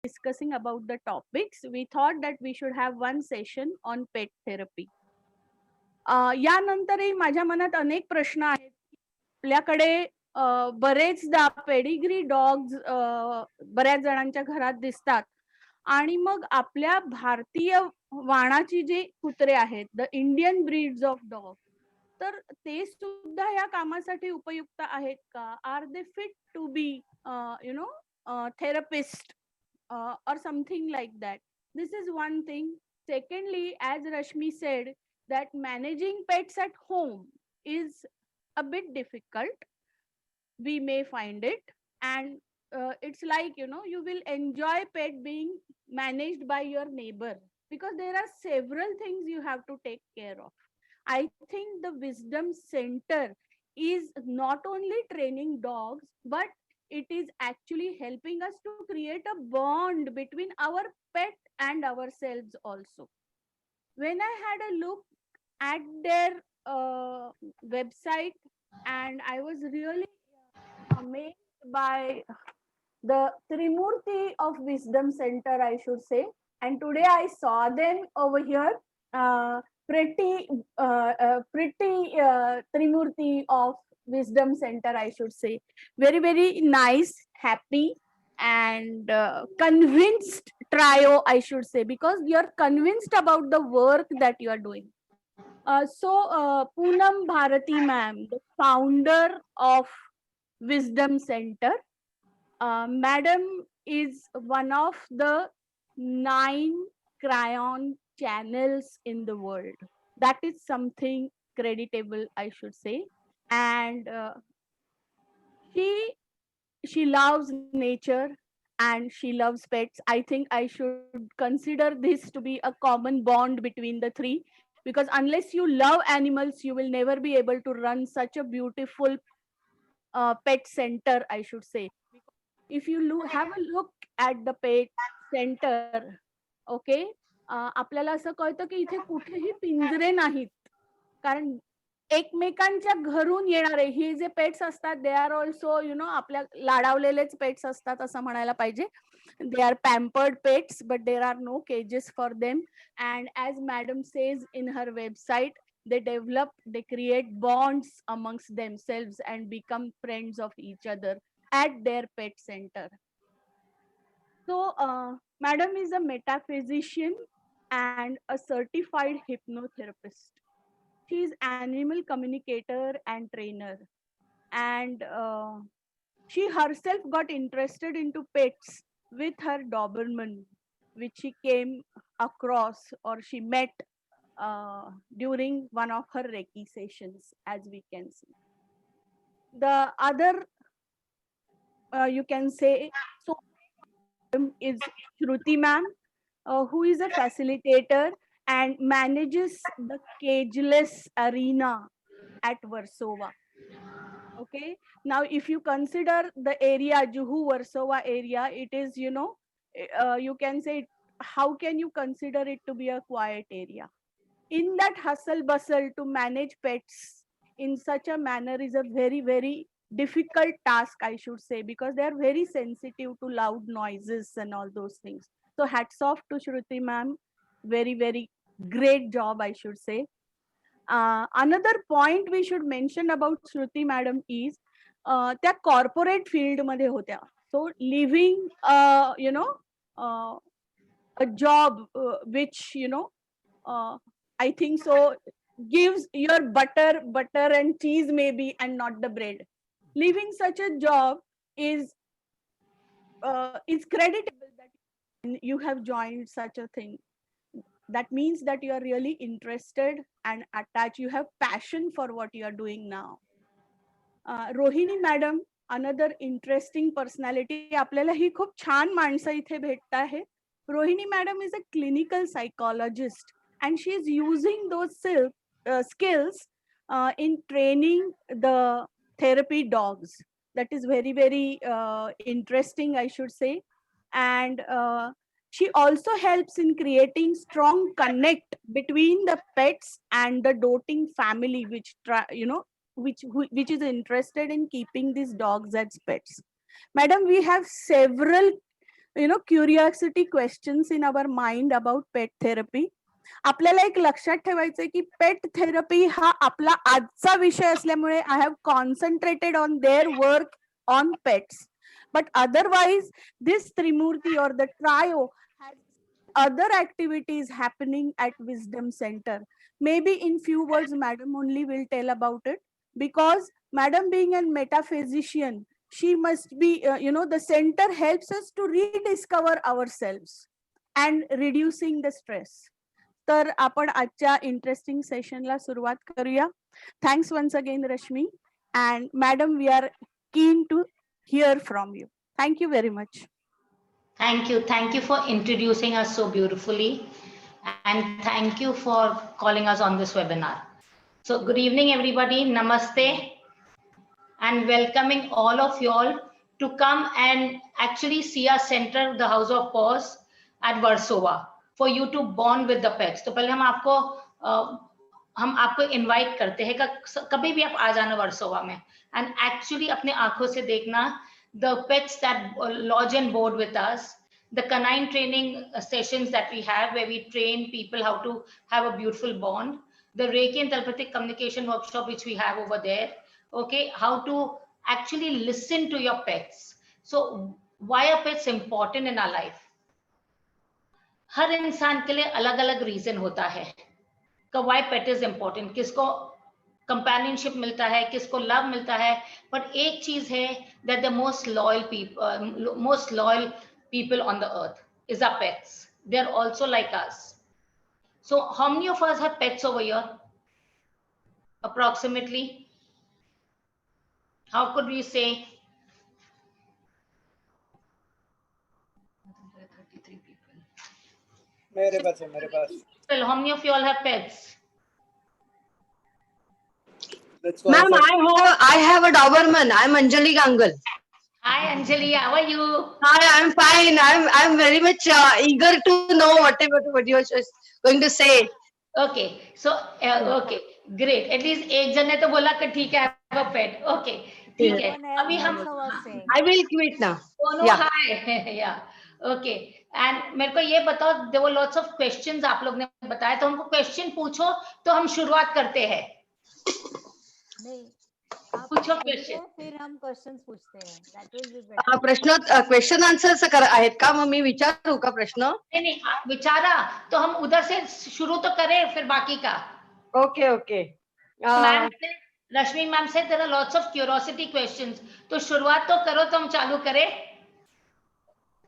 discussing about the topics, we thought that we should have one session on pet therapy. यानंतरही माझ्या मनात अनेक प्रश्न आहेत. आपल्याकडे बरेचदा पेडिग्री डॉग्स बऱ्याच जणांच्या घरात दिसतात आणि मग आपल्या भारतीय वाणाची जी कुत्रे आहेत, the Indian breeds of dog, तर ते सुद्धा या कामासाठी उपयुक्त आहेत का? Are they fit to be therapist or something like that? This is one thing. Secondly, as Rashmi said, that managing pets at home is a bit difficult. We may find it, and it's like, you will enjoy pet being managed by your neighbor, because there are several things you have to take care of. I think the wisdom center is not only training dogs, but it is actually helping us to create a bond between our pet and ourselves also. When I had a look at their website, and I was really amazed by the Trimurti of Wisdom Center, I should say. And today I saw them over here. Pretty Trimurti of Wisdom Center, I should say. Very, very nice, happy, and convinced trio, I should say, because you're convinced about the work that you are doing. Poonam Bharati ma'am, the founder of Wisdom Center, Madam is one of the 9 crayon channels in the world. That is something creditable, I should say. And she loves nature and she loves pets. I think I should consider this to be a common bond between the three, because unless you love animals, you will never be able to run such a beautiful pet center, I should say. If you have a look at the pet center, okay, आपल्याला असं कळतं की इथे कुठेही पिंजरे नाहीत, कारण एकमेकांच्या घरून येणारे ही जे पेट्स असतात, दे आर ऑल्सो आपल्या लाडावलेलेच पेट्स असतात असं म्हणायला पाहिजे. They are pampered pets, but there are no cages for them. And as madam says in her website, they develop, they create bonds amongst themselves and become friends of each other at their pet center. So madam is a metaphysician and a certified hypnotherapist. She is animal communicator and trainer, and she herself got interested into pets with her Doberman, which she came across, or she met during one of her Reiki sessions, as we can see. The other, you can say, so is Shruti ma'am, who is a facilitator and manages the cageless arena at Warsaw. Okay, now if you consider the area, Juhu Warsaw area, it is, you can say, how can you consider it to be a quiet area? In that hustle bustle, to manage pets in such a manner is a very, very difficult task, I should say, because they are very sensitive to loud noises and all those things. So hats off to Shruti ma'am. Very, very great job, I should say. Another point we should mention about Shruti madam is त्या corporate field मध्ये होत्या. So living a job which I think so gives your butter and cheese maybe, and not the bread. Leaving such a job is creditable that you have joined such a thing. That means that you are really interested and attached. You have passion for what you are doing now. Rohini madam, another interesting personality. आपल्याला ही खूप छान माणसं इथे भेटत आहे. Rohini madam is a clinical psychologist, and she is using those skills in training the therapy dogs. That is very, very interesting, I should say. And she also helps in creating strong connect between the pets and the doting family, which is interested in keeping these dogs as pets. Madam, we have several curiosity questions in our mind about pet therapy. आपल्याला एक लक्षात ठेवायचंय की पेट therapy हा आपला आजचा विषय असल्यामुळे I have concentrated on their work on pets. But otherwise, this Trimurti or the trio has other activities happening at Wisdom Center. Maybe in few words, Madam only will tell about it, because Madam being a metaphysician, she must be, the center helps us to rediscover ourselves and reducing the stress. तर आपण आजच्या interesting सेशनला सुरुवात करूया. Thanks once again Rashmi and madam, we are keen to hear from you. Thank you very much. Thank you. Thank you for introducing us so beautifully. And thank you for calling us on this webinar. So good evening, everybody. Namaste. And welcoming all of you all to come and actually see our center, the House of Paws at Warsaw, for you to bond with the pets. तो पहले हम आपको invite करते हैं कि कभी भी आप आ जाना वर्सोवा में एंड एक्चुअली अपने आंखों से देखना the pets that lodge and board with us, the canine training sessions that we have where we train people how to have a beautiful bond, the Reiki and telepathic communication workshop which we have over there, okay, how to actually listen to your pets. So why are pets important in our life? हर इंसान के लिए अलग अलग reason होता है कि why pet is important. किसको companionship मिलता है, किसको लव मिलता है, बट एक चीज है that the most loyal people on the earth is our pets. They are also like us. So how many of us have pets over here approximately? How could we say? 33 people. मेरे पास. Well, how many of you all have pets? Ma'am, I have a Doberman. I'm Anjali Gangal. Hi Anjali, how are you? Hi, I'm fine. I'm very much eager to know what you're going to say. Okay, so okay, great. At least एक जन ने तो बोला कि ठीक है, I have a pet. Okay, ठीक है. अभी हम I will quit now. दोनों hi. Yeah. Okay. And मेरे को ये बताओ, there were lots of questions आप लोग ने बताया, तो हमको question पूछो तो हम शुरुआत करते हैं. नहीं, पूछो क्वेश्चन, फिर हम क्वेश्चंस पूछते हैं. That will be better. Question answers आहेत का? मग मी विचारू का प्रश्न? नहीं आप विचारा तो हम उधर से शुरू तो करें, फिर बाकी का. ओके. मैम रश्मि मैम से there are lots of curiosity questions, तो शुरुआत तो करो तो हम चालू करें.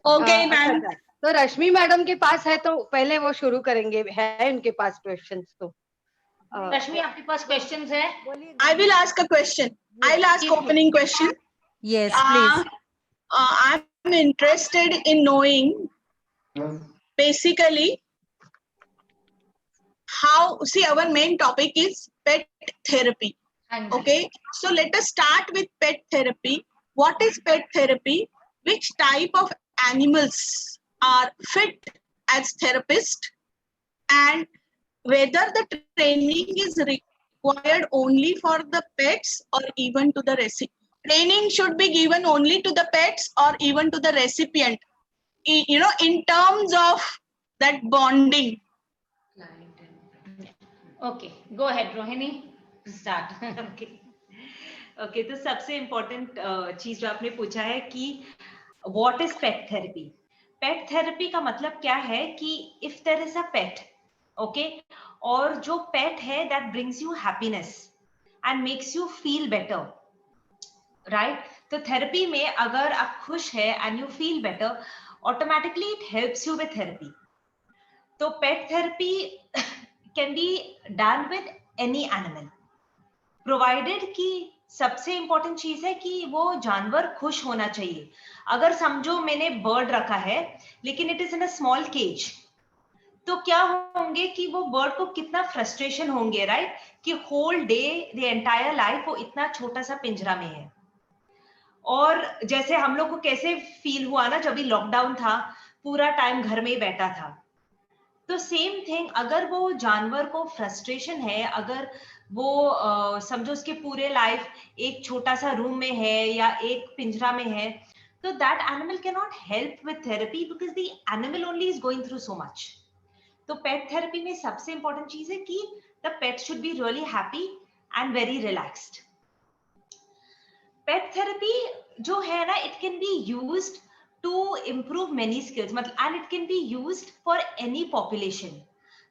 Okay ma'am. तो रश्मि मैडम के पास है तो पहले वो शुरू करेंगे, है उनके पास क्वेश्चंस. तो रश्मि आपके पास क्वेश्चंस है? I will ask a question. I'll ask opening question. Yes, please. I'm interested in knowing basically how, see, our main topic is pet therapy. Okay, so let us start with pet therapy. What is pet therapy? Which type of animals are fit as therapists? And whether the training is required only for the pets or even to the recipient. Training should be given only to the pets or even to the recipient, in terms of that bonding. Okay, go ahead Rohini, start. Okay, तो सबसे important चीज जो आपने पूछा है कि what is pet therapy. Pet therapy का मतलब क्या है कि if there is a pet, okay, और जो पेट है that brings you happiness and makes you feel better, right. तो थेरेपी में अगर आप खुश है and you feel better, automatically it helps you with therapy. तो pet therapy can be done with any animal, provided कि सबसे इंपॉर्टेंट चीज है कि वो जानवर खुश होना चाहिए. अगर समझो मैंने बर्ड रखा है लेकिन it is in a small cage, तो क्या होंगे कि वो बर्ड को कितना फ्रस्ट्रेशन होंगे, राइट, कि whole day the entire life वो इतना छोटा सा पिंजरा में है. और जैसे हम लोग को कैसे फील हुआ ना जब भी लॉकडाउन था, पूरा टाइम घर में ही बैठा था. तो सेम थिंग, अगर वो जानवर को फ्रस्ट्रेशन है, अगर वो समझो उसके पूरे लाइफ एक छोटा सा रूम में है या एक पिंजरा में है, So that animal cannot help with therapy because the animal only is going through so much. तो पेट थेरेपी में सबसे इंपॉर्टेंट चीज है कि the pet should be really happy and very relaxed. Pet therapy जो है ना, it can be used to improve many skills, मतलब and it can be used for any population.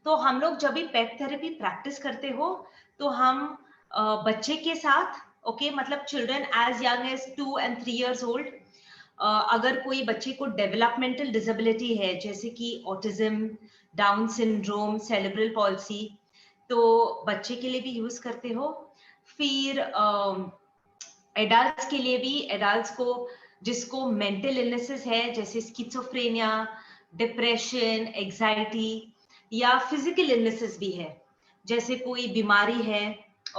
तो हम लोग जब भी पेट थेरेपी प्रैक्टिस करते हो तो हम बच्चे के साथ, ओके, मतलब children as young as 2 and 3 years old, अगर कोई बच्चे को डेवलपमेंटल डिसेबिलिटी है जैसे कि autism, down syndrome, cerebral palsy, तो बच्चे के लिए भी यूज करते हो. फिर एडल्ट्स के लिए भी, एडल्ट्स को जिसको मेंटल इलनेसेस है जैसे स्किज़ोफ्रेनिया, डिप्रेशन, एंजाइटी, या फिजिकल इलनेसेस भी है जैसे कोई बीमारी है,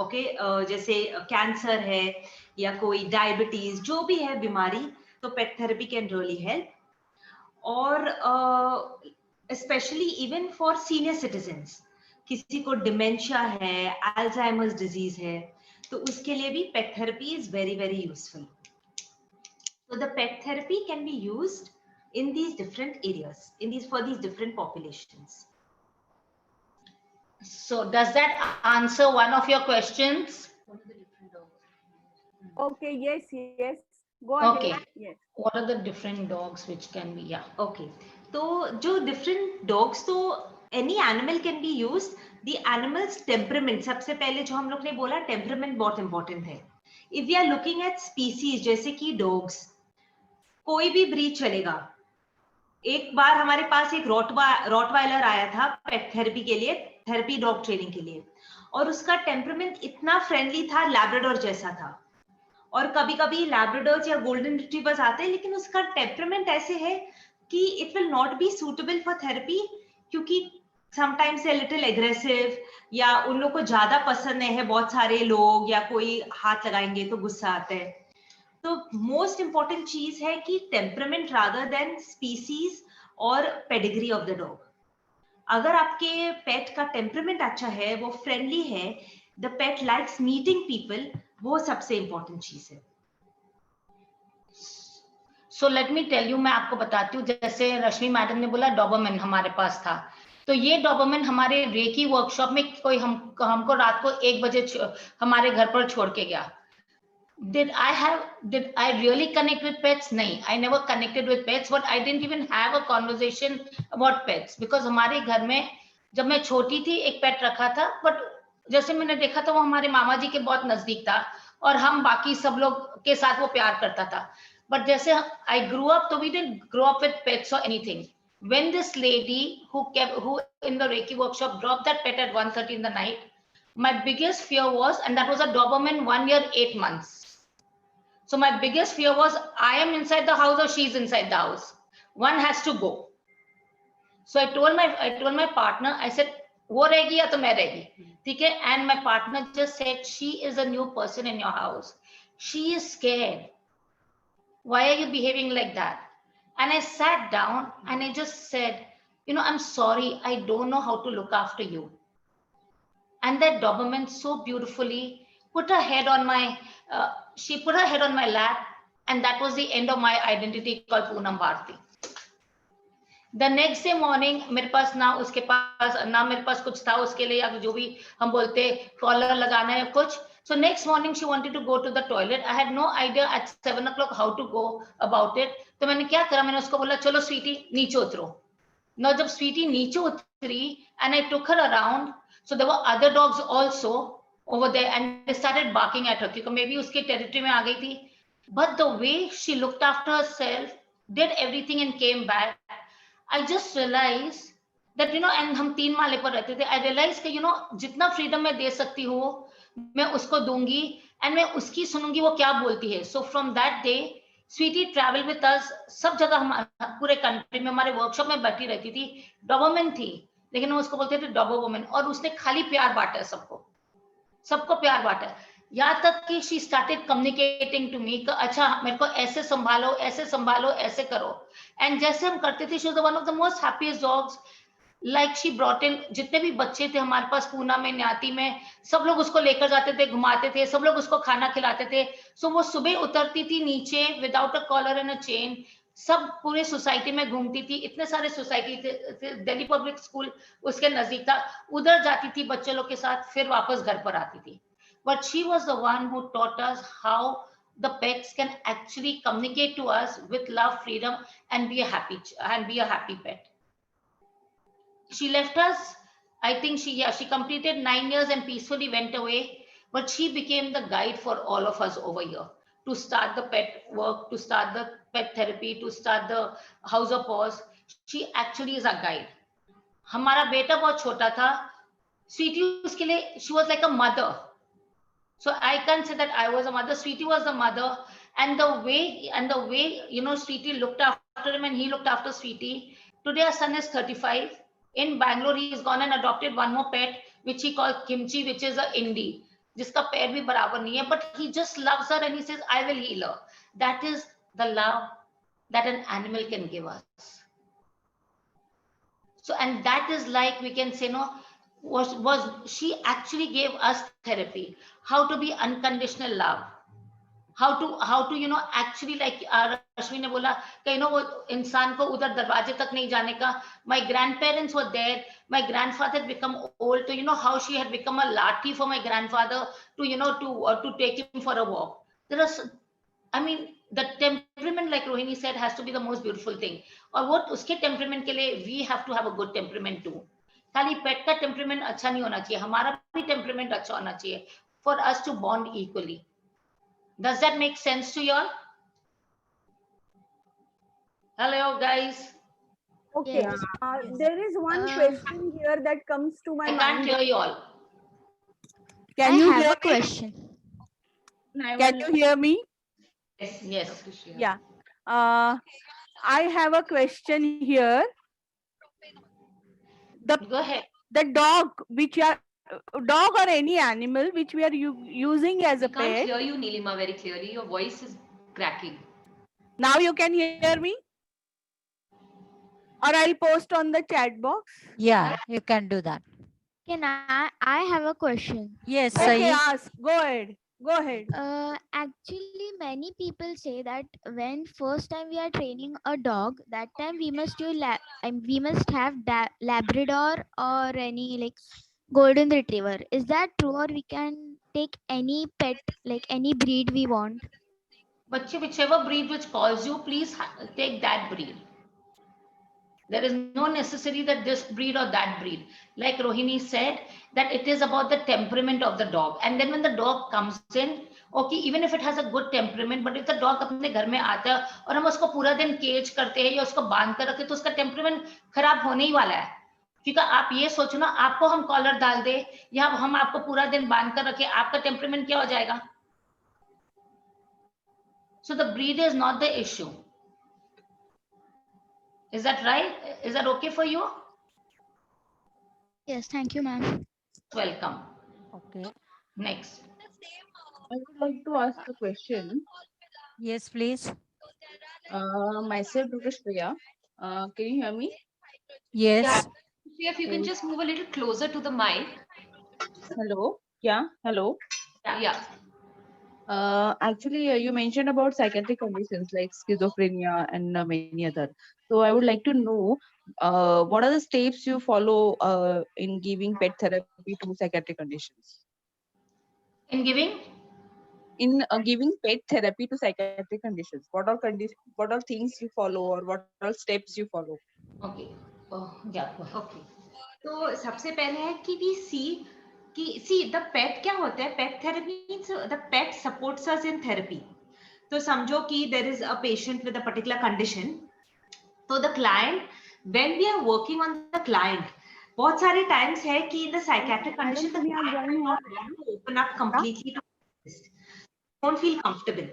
ओके, जैसे कैंसर है या कोई डायबिटीज, जो भी है बीमारी, तो pet therapy can really help. और specially even for senior citizens, किसी को डिमेंशिया है, अल्जाइमर्स डिजीज है, तो उसके लिए भी pet therapy is very very useful. So the pet therapy can be used in these different areas, for these different populations. So does that answer one of your questions? Okay, yes, go ahead. Okay. Yes. What are the different dogs which can be? Yeah. Okay. तो जो different dogs, तो any animal can be used. The animal's temperament, सबसे पहले जो हम लोग ने बोला temperament बहुत important है. If we are looking at species जैसे कि dogs, कोई भी ब्रीड चलेगा. एक बार हमारे पास एक रॉटवाइलर आया था पेट थेरेपी के लिए, थेरेपी डॉग ट्रेनिंग के लिए, और उसका टेम्परामेंट इतना फ्रेंडली था, लैब्राडोर जैसा था. और कभी कभी लैब्राडोर्स या गोल्डन रिट्रीवर्स आते हैं, लेकिन उसका टेम्परामेंट ऐसे है कि it will not be suitable for therapy, क्योंकि समटाइम्स ए लिटिल एग्रेसिव, या उन लोग को ज्यादा पसंद नहीं है, बहुत सारे लोग या कोई हाथ लगाएंगे तो गुस्सा आता है. तो मोस्ट इंपॉर्टेंट चीज है कि टेम्परामेंट रादर देन स्पीसीज और पेडिग्री ऑफ द डॉग. अगर आपके पेट का टेम्परामेंट अच्छा है, वो फ्रेंडली है, the pet likes meeting people, वो सबसे इंपॉर्टेंट चीज है. So let me tell you, मैं आपको बताती हूँ, जैसे रश्मि मैडम ने बोला डॉबरमैन हमारे पास था, तो ये डॉबरमैन हमारे रेकी वर्कशॉप में कोई हमको रात को 1 बजे हमारे घर पर छोड़ के गया. Did I really connect with pets? नहीं, I never connected with pets, but I didn't even have a conversation about pets because हमारे घर में जब मैं छोटी थी एक पेट रखा था, but जैसे मैंने देखा था वो हमारे मामा जी के बहुत नजदीक था और हम बाकी सब लोग के साथ वो प्यार करता था. But जैसे I grew up, so we didn't grow up with pets or anything. When this lady who in the Reiki workshop dropped that pet at 1:30 in the night, my biggest fear was, and that was a Doberman 1 year 8 months. So my biggest fear was I am inside the house or she's inside the house. One has to go. So I told my partner, I said, वो रहेगी या तो मैं रहेगी, ठीक है? And my partner just said, she is a new person in your house. She is scared. Why are you behaving like that? And I sat down and I just said, I'm sorry, I don't know how to look after you. And that Doberman so beautifully put her head on my lap, and that was the end of my identity called Poonam Bharti. The next day morning, मेरे पास ना मेरे पास कुछ था उसके लिए, या जो भी हम बोलते कॉलर लगाना है कुछ. So next morning she wanted to go to the toilet. I had no idea at 7 o'clock how to go about it. तो मैंने क्या करा, मैंने उसको बोला चलो स्वीटी नीचे उतरो. Now जब स्वीटी नीचे उतरी and I took her around, so there were other dogs also over there and they started barking at her क्योंकि maybe उसके territory में आ गई थी. But the way she looked after herself, did everything and came back, I just realized that and हम 3 माले पर रहते थे. I realized कि जितना freedom मैं दे सकती हूँ मैं उसको दूंगी and मैं उसकी सुनूंगी वो क्या बोलती है. So from that day, Sweetie travel with us. सब जगह हम पूरे कंट्री में हमारे वर्कशॉप में बैठी रहती थी. डॉबरमैन थी लेकिन हम उसको बोलते थे डॉबर वुमन, और उसने खाली प्यार बांटा है सबको प्यार बांटा है. यहाँ तक कि she started communicating to me, अच्छा मेरे को ऐसे संभालो ऐसे करो. एंड जैसे हम करते थे, she was one of the most happiest dogs. Like she brought in, जितने भी बच्चे थे हमारे पास पूना में, न्याती में, सब लोग उसको लेकर जाते थे, घुमाते थे, सब लोग उसको खाना खिलाते थे. सो वो सुबह उतरती थी नीचे without a collar and a chain, सब पूरे सोसाइटी में घूमती थी. इतने सारे सोसाइटी थे, दिल्ली पब्लिक स्कूल उसके नजदीक था, उधर जाती थी बच्चे लोग के साथ, फिर वापस घर पर आती थी. But she was the one who taught us how the pets can actually communicate to us with love, freedom, and be a happy pet. She left us. I think she completed 9 years and peacefully went away, but she became the guide for all of us over here, to start the pet work, to start the pet therapy, to start the house of paws. She actually is our guide. हमारा बेटा बहुत छोटा था, स्वीटी उसके लिए, she was like a mother. So I can't say that I was a mother. Sweetie was the mother, and the way Sweetie looked after him and he looked after Sweetie. Today our son is 35. In Bangalore, he has gone and adopted one more pet, which he called Kimchi, which is a Indie, जिसका पैर भी बराबर नहीं है, but he just loves her and he says, I will heal her. That is the love that an animal can give us. So, and that is like we can say, no, was she actually gave us therapy, how to be unconditional love, how to actually, like Rashmi ने बोला कि वो इंसान को उधर दरवाजे तक नहीं जाने का. My grandparents were there. My grandfather had become old, so how she had become a lathi for my grandfather to take him for a walk. There is, I mean, the temperament, like Rohini said, has to be the most beautiful thing. और वो उसके temperament के लिए we have to have a good temperament too. खाली पेट का temperament अच्छा नहीं होना चाहिए, हमारा भी टेम्परामेंट अच्छा होना चाहिए, for us to bond equally. Does that make sense to you all? Hello guys. Okay. Yes. There is one question here that comes to my I mind. can't hear you all. Can you hear have a me? question. Can you hear me? Yes. Yeah. I have a question here. Go ahead. The dog, dog or any animal which we are using as a We can't pet. hear you, Nilima, very clearly. Your voice is cracking. Now you can hear me? Or I'll post on the chat box. Yeah, you can do that. Can I have a question? Yes, Okay, Saeed. ask. Go ahead. Go ahead. Actually, many people say that when first time we are training a dog, that time we must we must have Labrador or any like golden retriever. Is that true, or we can take any pet, like any breed we want? But whichever breed which calls you, please take that breed. There is no necessity that this breed or that breed. Like Rohini said, that it is about the temperament of the dog. And then when the dog comes in, okay, even if it has a good temperament, but if the dog अपने घर में आता है और हम उसको पूरा दिन केज करते हैं या उसको बांध कर रखे, तो उसका टेम्परमेंट खराब होने ही वाला है. क्योंकि आप ये सोचो ना, आपको हम कॉलर डाल दे या हम आपको पूरा दिन बांध कर रखे, आपका टेम्परमेंट क्या हो जाएगा? So the breed is not the issue. Is that right? Is that okay for you? Yes, thank you, ma'am. Welcome. Okay. Next. I would like to ask a question. Yes, please. Myself, Dr. Shreya. Can you hear me? Yes. If you can just move a little closer to the mic. Hello. Yeah. Hello. Yeah. Actually, you mentioned about psychiatric conditions like schizophrenia and many other. So I would like to know what are the steps you follow in giving pet therapy to psychiatric conditions? In giving? In giving pet therapy to psychiatric conditions, what are things you follow or what are steps you follow? Okay. Yeah. Okay. तो सबसे पहले है कि we see the pet क्या होता है? Pet therapy means the pet supports us in therapy. तो समझो कि there is a patient with a particular condition. तो the client, when we are working on the client, बहुत सारे times है कि in the psychiatric condition the client does not want to open up completely to this. Don't feel comfortable.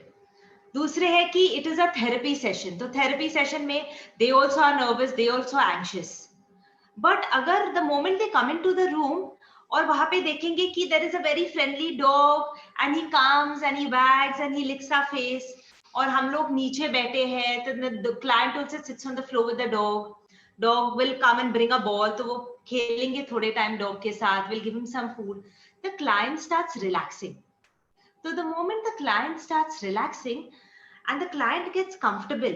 दूसरे है कि it is a therapy session. तो therapy session में they also are nervous, they also are anxious. But अगर the moment they come into the room और वहां पे देखेंगे कि there is a very friendly dog and he comes and he wags and he licks our face और हम लोग नीचे बैठे हैं, तो the client also sits on the floor with the dog. dog will come and bring a ball, तो वो खेलेंगे थोड़े time dog के साथ, will give him some food. The client starts relaxing. So the moment the client starts relaxing and the client gets comfortable,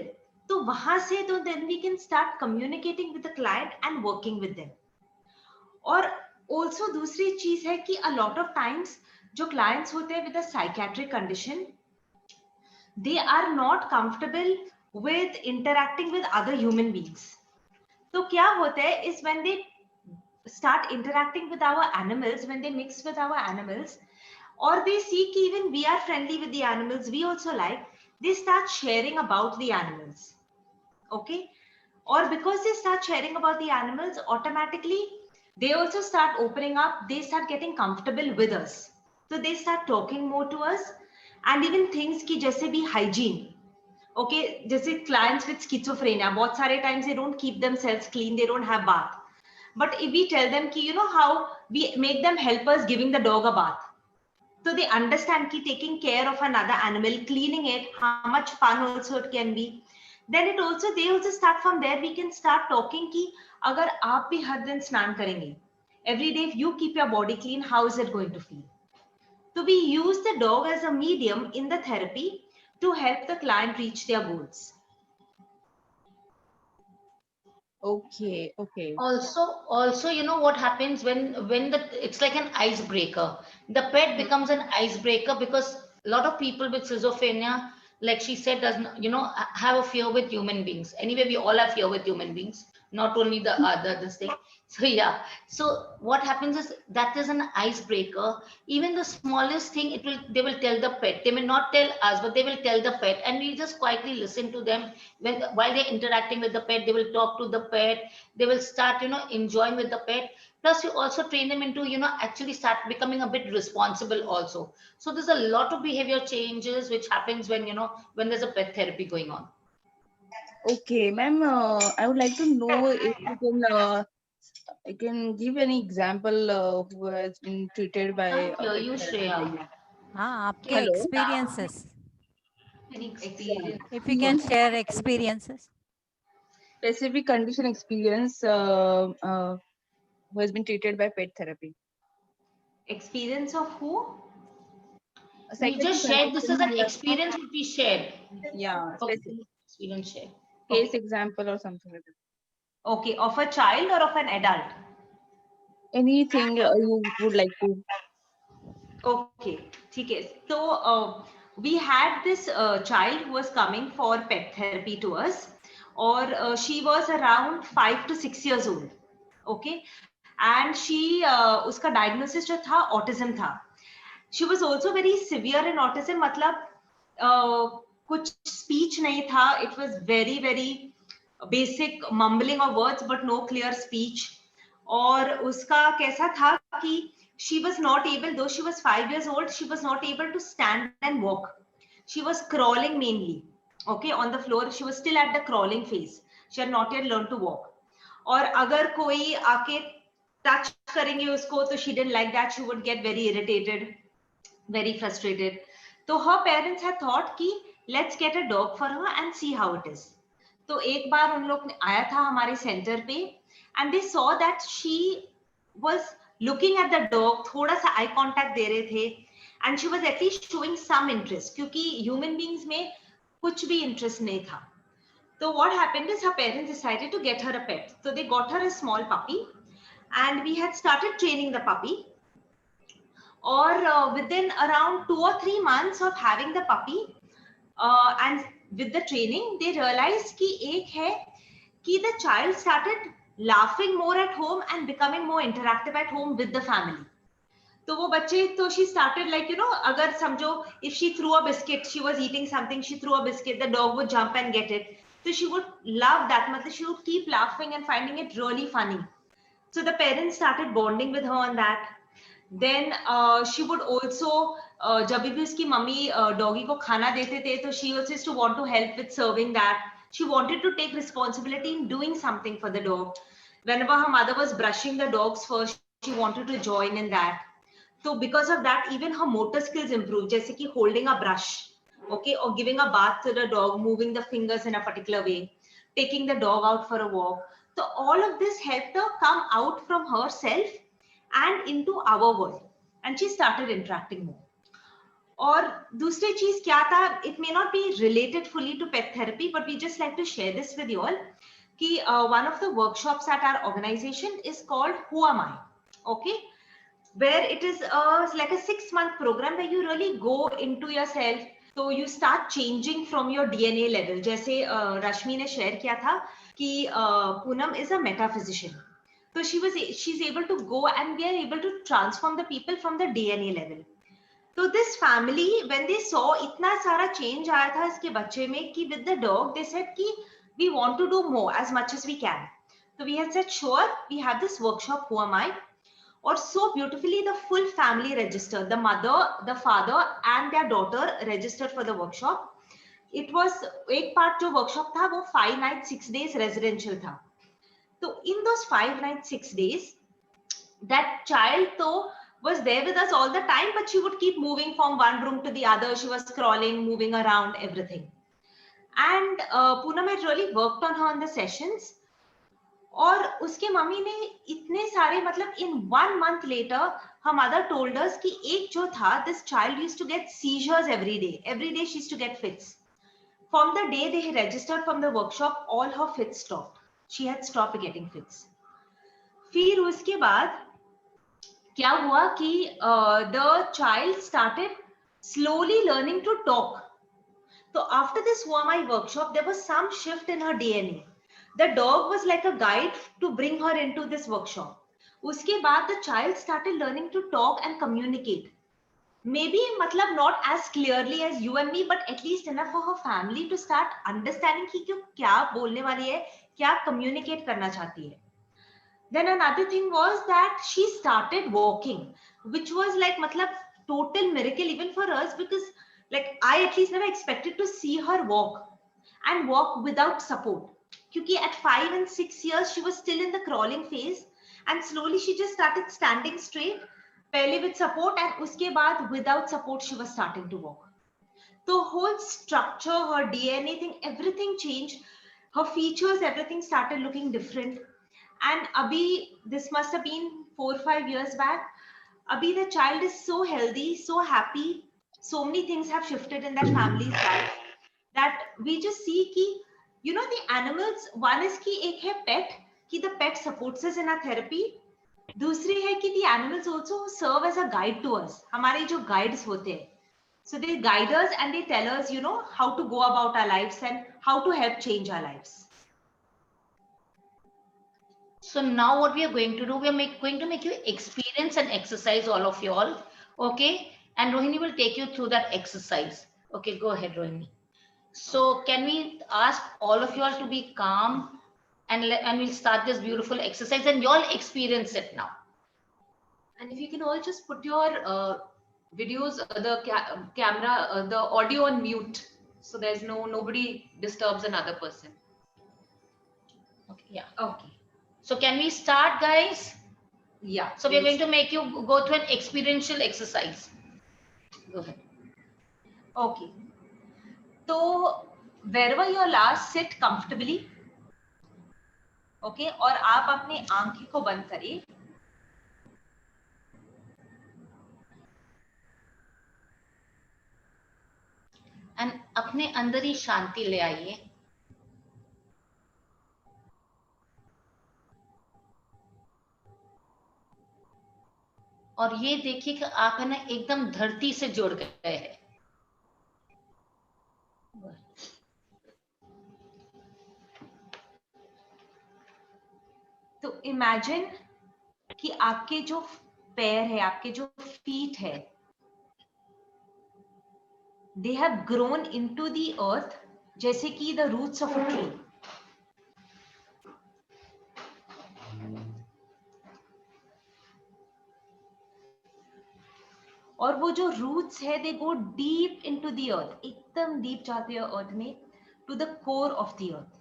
तो वहां से तो then we can start communicating with the client and working with them. और also दूसरी चीज है कि a lot of times जो clients होते हैं with a psychiatric condition, they are not comfortable with interacting with other human beings. तो क्या होता है is when they start interacting with our animals, when they mix with our animals, or they see कि even we are friendly with the animals, we also like, they start sharing about the animals. Okay? Or because they start sharing about the animals, automatically they also start opening up, they start getting comfortable with us. So they start talking more to us, and even things ki jaise bhi hygiene. Okay, jaise clients with schizophrenia, bahut sare times they don't keep themselves clean, they don't have bath. But if we tell them ki, you know how we make them help us giving the dog a bath, so they understand ki taking care of another animal, cleaning it, how much fun also it can be. Then it also, they also start from there, we can start talking ki agar aap bhi har din snan karenge, every day if you keep your body clean, how is it going to feel? So we use the dog as a medium in the therapy to help the client reach their goals. Okay, okay. Also, you know what happens when it's like an icebreaker. The pet becomes an icebreaker because a lot of people with schizophrenia, like she said, doesn't, you know, have a fear with human beings. Anyway, we all have fear with human beings, not only the other this thing. So yeah, so what happens is that is an icebreaker. Even the smallest thing, they will tell the pet. They may not tell us, but they will tell the pet, and we just quietly listen to them. While they're interacting with the pet, they will talk to the pet. They will start, you know, enjoying with the pet. Plus, you also train them into, you know, actually start becoming a bit responsible also. So there's a lot of behavior changes which happens when, you know, when there's a pet therapy going on. Okay, ma'am, I would like to know if you can give any example who has been treated by Can't hear you, Shreya. आपके Hello. experiences. Any experience? If you can share experiences. Specific condition experience who has been treated by pet therapy. Experience of who? We just shared, this is an experience which we shared. Yeah, Okay. specific Experience shared. case Okay. example or something like that. Okay, of a child or of an adult? Anything you would like to. Okay, ठीक है. So we had this child who was coming for pet therapy to us, or she was around 5 to 6 years old. Okay, and she उसका diagnosis जो था autism था. She was also very severe in autism, मतलब कुछ speech नहीं था. It was very very basic mumbling of words but no clear speech. और उसका कैसा था कि she was not able, though she was 5 years old, she was not able to stand and walk. She was crawling mainly, okay, on the floor. She was still at the crawling phase. She had not yet learned to walk. और अगर कोई आके touch करेंगे उसको, तो she didn't like that. She would get very irritated, very frustrated. So her parents had thought कि let's get a dog for her and see how it is. तो एक बार उन लोग आया था हमारे सेंटर पे, and they saw that she was looking at the dog, थोड़ा सा eye contact दे रहे थे, and she was at least showing some interest, क्योंकि human beings में कुछ भी interest नहीं था. So what happened is her parents decided to get her a pet. So they got her a small puppy, and we had started training the puppy. Or within around 2 or 3 months of having the puppy, and with the training, they realized कि एक है कि the child started laughing more at home and becoming more interactive at home with the family. तो वो बच्चे, तो she started like, you know, अगर समझो if she threw a biscuit, she was eating something, she threw a biscuit, the dog would jump and get it. So she would love that, मतलब she would keep laughing and finding it really funny. So the parents started bonding with her on that. Then she would also, जब भी उसकी mummy doggy को खाना देते थे, तो she also used to want to help with serving that. She wanted to take responsibility in doing something for the dog. Whenever her mother was brushing the dog's fur, she wanted to join in that. So because of that, even her motor skills improved, जैसे कि holding a brush, okay, or giving a bath to the dog, moving the fingers in a particular way, taking the dog out for a walk. So all of this helped her come out from herself and into our world, and she started interacting more. और दूसरी चीज क्या था, it may not be related fully to pet therapy, but we just like to share this with you all कि one of the workshops at our organization is called Who Am I? Okay, where it is like a 6-month program where you really go into yourself. So you start changing from your DNA level. जैसे रश्मि ने share किया था कि Poonam is a metaphysician. So she's able to go and we are able to transform the people from the DNA level. So this family, when they saw इतना सारा change आया था इसके बच्चे में कि with the dog, they said कि we want to do more as much as we can. So we had said, sure, we have this workshop, Who Am I? Or so beautifully the full family registered, the mother, the father and their daughter registered for the workshop. It was एक part जो workshop था वो 5 nights 6 days residential था. So in those 5 nights 6 days, that child though was there with us all the time, but she would keep moving from one room to the other. She was crawling, moving around, everything. And Poonam had really worked on her in the sessions. और उसके mummy ने इतने सारे मतलब in 1 month later her mother told us कि एक जो था, this child used to get seizures every day she used to get fits. From the day they registered from the workshop, all her fits stopped. She had stopped getting fits. फिर उसके बाद क्या हुआ कि the child started slowly learning to talk. So after this Who Am I workshop, there was some shift in her DNA. The dog was like a guide to bring her into this workshop. उसके बाद the child started learning to talk and communicate. Maybe मतलब not as clearly as you and me, but at least enough for her family to start understanding कि क्यों क्या बोलने वाली है, क्या communicate करना चाहती है. Then another thing was that she started walking, which was like matlab total miracle even for us, because like I at least never expected to see her walk and walk without support. Because at 5 and 6 years she was still in the crawling phase, and slowly she just started standing straight, pehle with support, and uske baad without support she was starting to walk. The whole structure, her DNA thing, everything changed. Her features, everything started looking different. And Abhi, this must have been 4 or 5 years back. Abhi, the child is so healthy, so happy. So many things have shifted in that family's life that we just see ki, you know, the animals, one is ki ek hai pet, ki the pet supports us in our therapy. दूसरी है कि the animals also serve as a guide to us. हमारे जो guides होते हैं. So they guide us and they tell us, you know, how to go about our lives and how to help change our lives. So now what we are going to do, we are going to make you experience an exercise, all of you all. Okay. And Rohini will take you through that exercise. Okay, go ahead, Rohini. So can we ask all of you all to be calm, and we'll start this beautiful exercise and you all experience it now. And if you can all just put your videos, the camera, the audio on mute, so there's nobody disturbs another person. Okay, yeah. Okay. So can we start, guys? Yeah. So we're going to make you go through an experiential exercise. Go ahead. Okay. So wherever you are, sit comfortably. Okay. और आप अपनी आंखें को बंद करिए. And अपने अंदर ही शांति ले आइए. और ये देखिए कि आप है ना एकदम धरती से जुड़ गए हैं. तो इमेजिन कि आपके जो पैर है, आपके जो फीट है, they have grown into the earth जैसे कि the roots of a tree. और वो जो roots है, they go deep into the earth, एकदम deep जाते हैं earth में, to the core of the earth.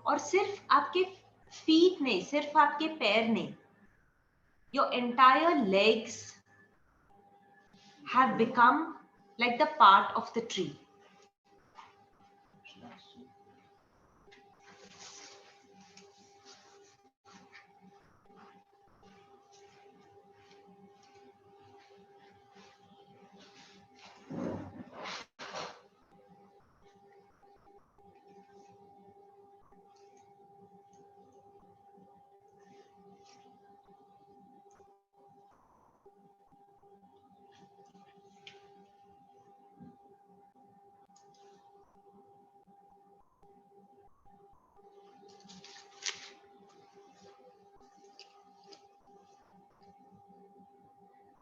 और सिर्फ आपके feet ने, सिर्फ आपके पैर ने, your entire legs, have become like the part of the tree.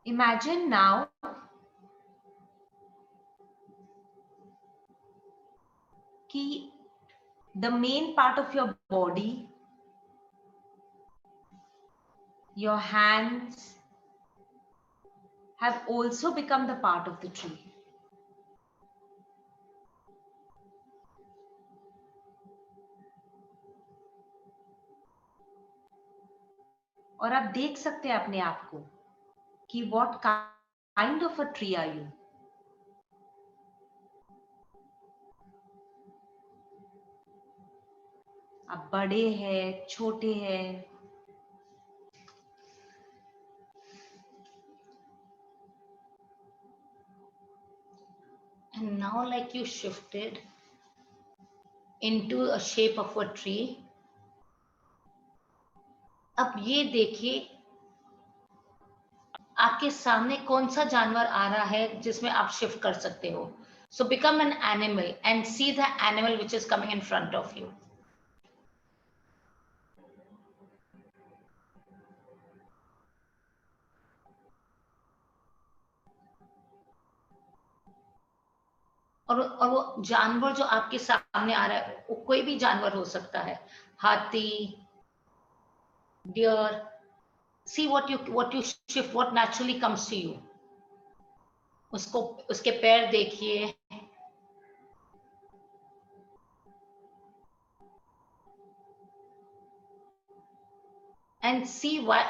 Imagine now कि the main part of your body, your hands, have also become the part of the tree. और आप देख सकते हैं अपने आप को कि what kind of a tree are you? आप बड़े हैं, छोटे हैं, And now, like you shifted into a shape of a tree. अब ये देखिए आपके सामने कौन सा जानवर आ रहा है जिसमें आप शिफ्ट कर सकते हो. So become an animal and see the animal which is coming in front of you. और वो जानवर जो आपके सामने आ रहा है वो कोई भी जानवर हो सकता है. हाथी, deer. See what you shift, what naturally comes to you. उसको उसके पैर देखिए. And see why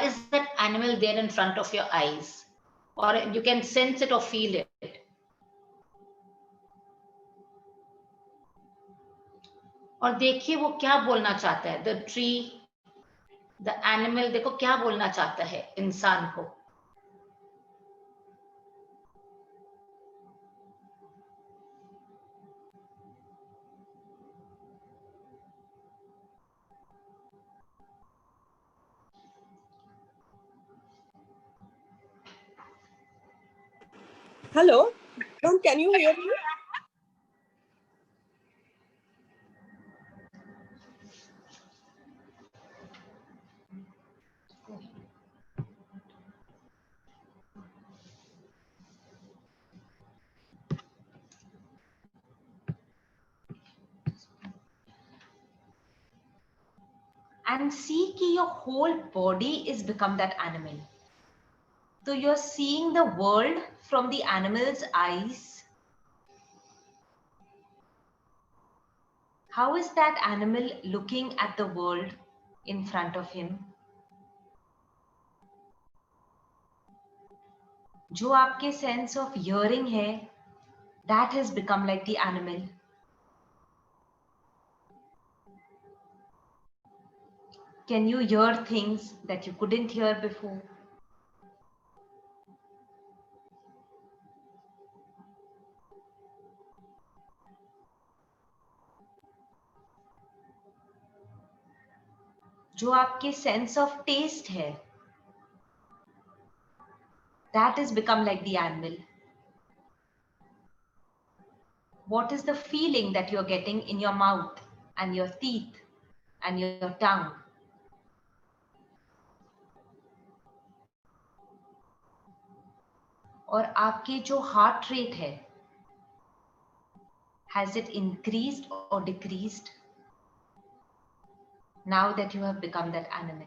is that animal there in front of your eyes, or you can sense it or feel it. और देखिए वो क्या बोलना चाहता है. The tree, the animal, देखो क्या बोलना चाहता है इंसान को. Hello, ma'am, can you hear me? and see कि your whole body is become that animal. So you're seeing the world from the animal's eyes. How is that animal looking at the world in front of him? जो आपके sense of hearing है, that has become like the animal. Can you hear things that you couldn't hear before? जो आपके sense of taste है, that has become like the animal. What is the feeling that you're getting in your mouth and your teeth and your tongue? और आपके जो heart rate है, has it increased or decreased now that you have become that animal?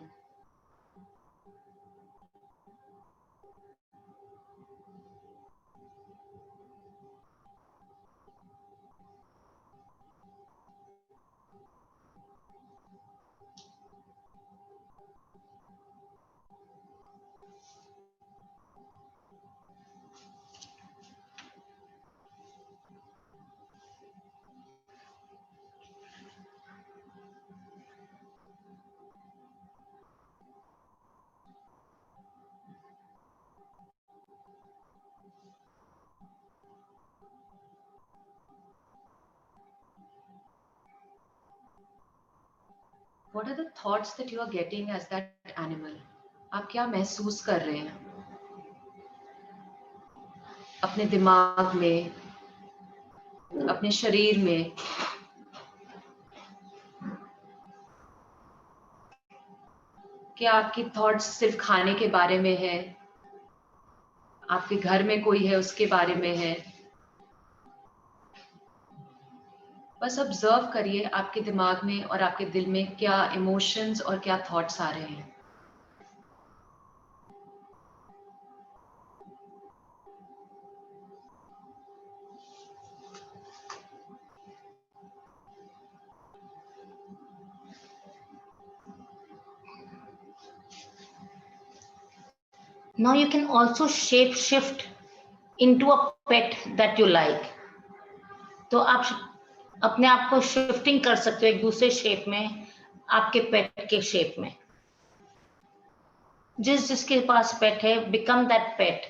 what are the thoughts that you are getting as that animal? आप क्या महसूस कर रहे हैं अपने दिमाग में, अपने शरीर में? क्या आपकी थॉट्स सिर्फ खाने के बारे में है, आपके घर में कोई है उसके बारे में है? बस ऑब्जर्व करिए आपके दिमाग में और आपके दिल में क्या इमोशंस और क्या थॉट्स आ रहे हैं. Now you can also shape shift into a pet that you like. तो आप अपने आप को शिफ्टिंग कर सकते हो एक दूसरे शेप में, आपके पेट के शेप में. जिसके पास पेट है, बिकम दैट पेट.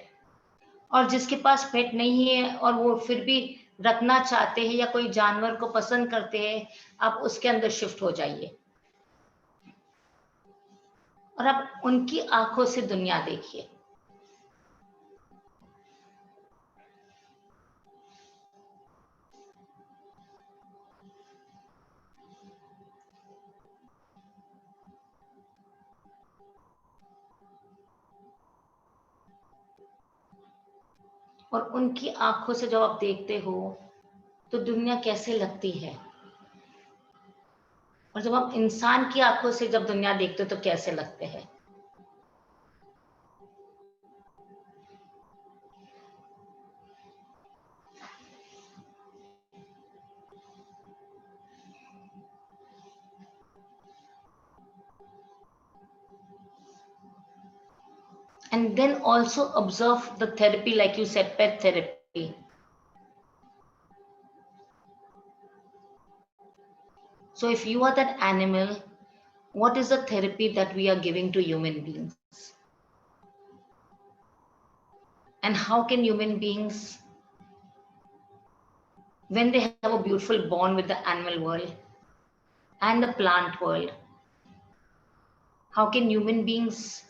और जिसके पास पेट नहीं है और वो फिर भी रखना चाहते हैं या कोई जानवर को पसंद करते हैं, आप उसके अंदर शिफ्ट हो जाइए और आप उनकी आंखों से दुनिया देखिए. और उनकी आंखों से जब आप देखते हो तो दुनिया कैसे लगती है, और जब आप इंसान की आंखों से जब दुनिया देखते हो तो कैसे लगते हैं. And then also observe the therapy, like you said, pet therapy. So if you are that animal, what is the therapy that we are giving to human beings? And how can human beings, when they have a beautiful bond with the animal world and the plant world, how can human beings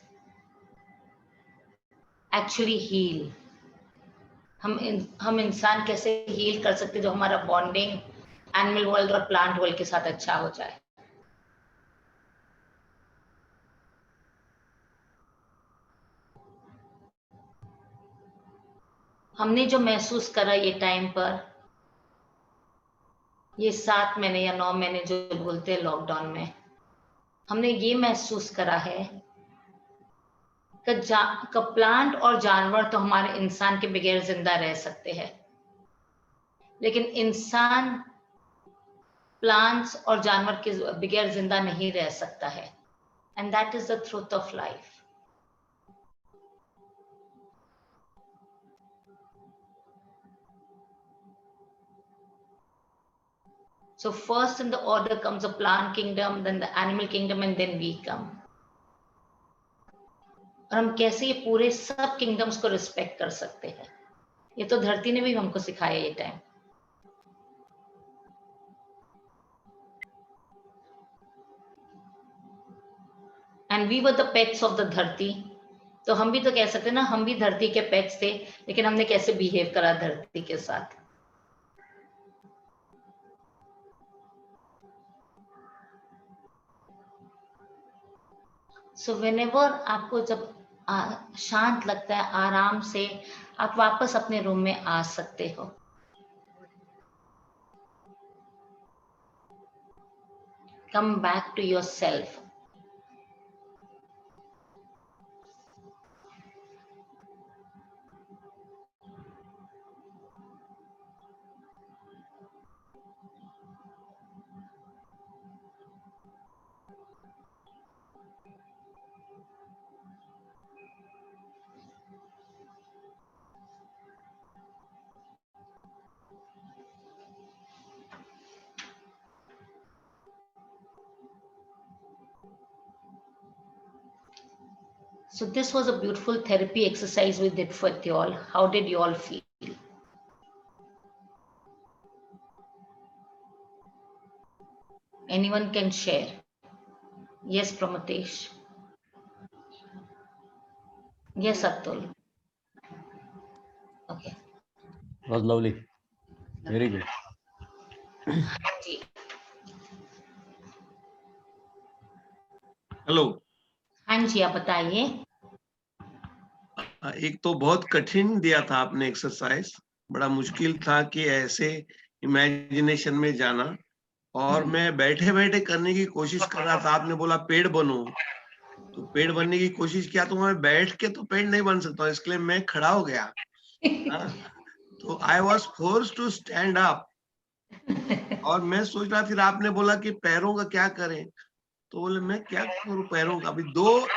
actually heal? हम इंसान कैसे heal कर सकते हैं जो हमारा bonding animal world और plant world के साथ अच्छा हो जाए. हमने जो महसूस करा ये टाइम पर, ये 7 महीने या 9 महीने जो बोलते हैं लॉकडाउन में, हमने ये महसूस करा है कि प्लांट और जानवर तो हमारे इंसान के बगैर जिंदा रह सकते हैं, लेकिन इंसान प्लांट्स और जानवर के बगैर जिंदा नहीं रह सकता है. And that is the truth of life. So first in the order comes the plant kingdom, then the animal kingdom, and then we come. और हम कैसे ये पूरे सब किंगडम्स को रिस्पेक्ट कर सकते हैं, ये तो धरती ने भी हमको सिखाया ये time. And we were the pets of the धरती. तो हम भी तो कह सकते हैं ना, हम भी धरती के पेट्स थे, लेकिन हमने कैसे बिहेव करा धरती के साथ. So whenever आपको जब शांत लगता है, आराम से आप वापस अपने रूम में आ सकते हो. Come back to yourself. So this was a beautiful therapy exercise we did for you all. How did you all feel? Anyone can share. Yes, Pramutesh. Yes, Atul. Okay. Was lovely. Very good. जी. Hello. हाँ जी, आप बताइए. एक तो बहुत कठिन दिया था आपने एक्सरसाइज, बड़ा मुश्किल था कि ऐसे इमेजिनेशन में जाना, और मैं बैठे बैठे करने की कोशिश कर रहा था. आपने बोला पेड़ बनो, तो पेड़ बनने की कोशिश किया, तो मैं बैठ के तो पेड़ नहीं बन सकता, इसके लिए मैं खड़ा हो गया. तो I was force to stand up. और मैं सोच रहा, फिर आपने बोला कि पैरों का क्या करें, तो बोले मैं क्या करूं पैरों का. अभी दो,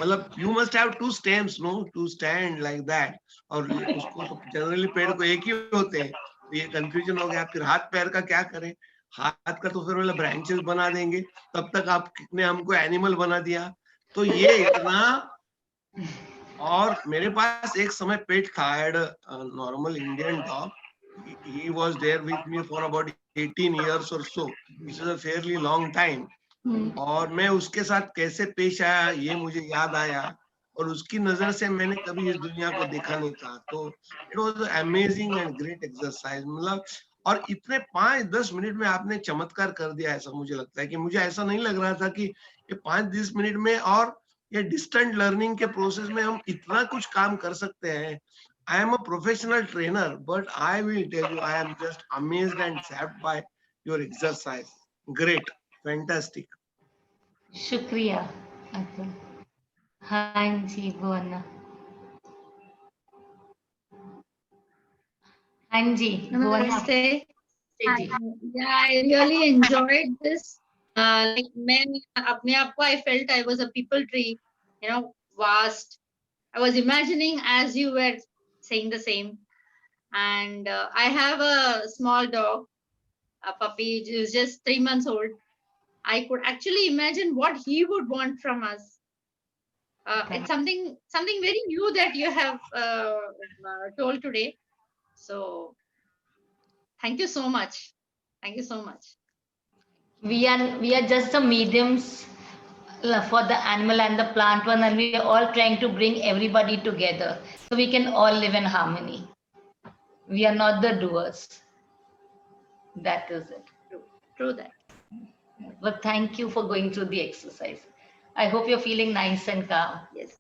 मतलब you must have to stems, no, to stand like that. और उसको तो जनरली पेड़ को एक ही होते हैं, तो ये कंफ्यूजन हो गया. फिर हाथ पैर का क्या करें. हाथ का तो फिर मतलब ब्रांचेस बना देंगे. तब तक आपने हमको एनिमल बना दिया. तो ये इतना. और मेरे पास एक समय पेट था, normal Indian dog. He was there with me for about 18 years or so, which is a fairly long time. और मैं उसके साथ कैसे पेश आया ये मुझे याद आया, और उसकी नजर से मैंने कभी इस दुनिया को देखा नहीं था. तो it was amazing and great exercise. मतलब और इतने 5-10 मिनट में आपने चमत्कार कर दिया, ऐसा मुझे लगता है कि मुझे ऐसा नहीं लग रहा था कि ये 5-10 मिनट में और ये डिस्टेंट लर्निंग के प्रोसेस में हम इतना कुछ काम कर सकते हैं. I am a professional trainer, but I will tell you, I am just amazed and sapped by your exercise. Great, fantastic. शुक्रिया अतुल. हाँ जी, भुवना. हाँ जी, Bhuvana. Namaste. Ji. Yeah, I really enjoyed this. Like मैं अपने आप को I felt I was a people tree, you know, vast. I was imagining as you were saying the same. And I have a small dog, a puppy, who's just 3 months old. I could actually imagine what he would want from us. It's something very new that you have told today. So thank you so much. Thank you so much. We are just the mediums for the animal and the plant one, and we are all trying to bring everybody together so we can all live in harmony. We are not the doers. That is it. True that. But thank you for going through the exercise. I hope you're feeling nice and calm. Yes.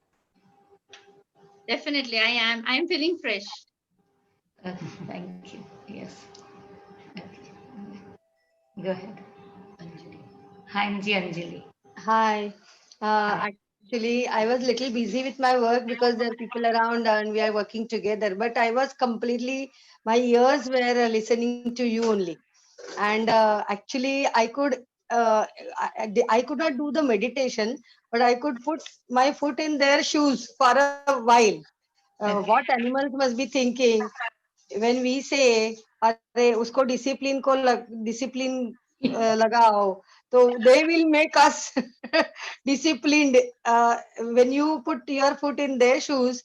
Definitely, I am. I am feeling fresh. Thank you. Yes. Okay. Go ahead. Anjali. Hi, Anjali. Hi. Actually, I was little busy with my work because there are people around and we are working together. But I was completely, my ears were listening to you only. And actually, I could not do the meditation, but I could put my foot in their shoes for a while. What animals must be thinking when we say, "Arey, usko discipline lagao." So they will make us disciplined. When you put your foot in their shoes,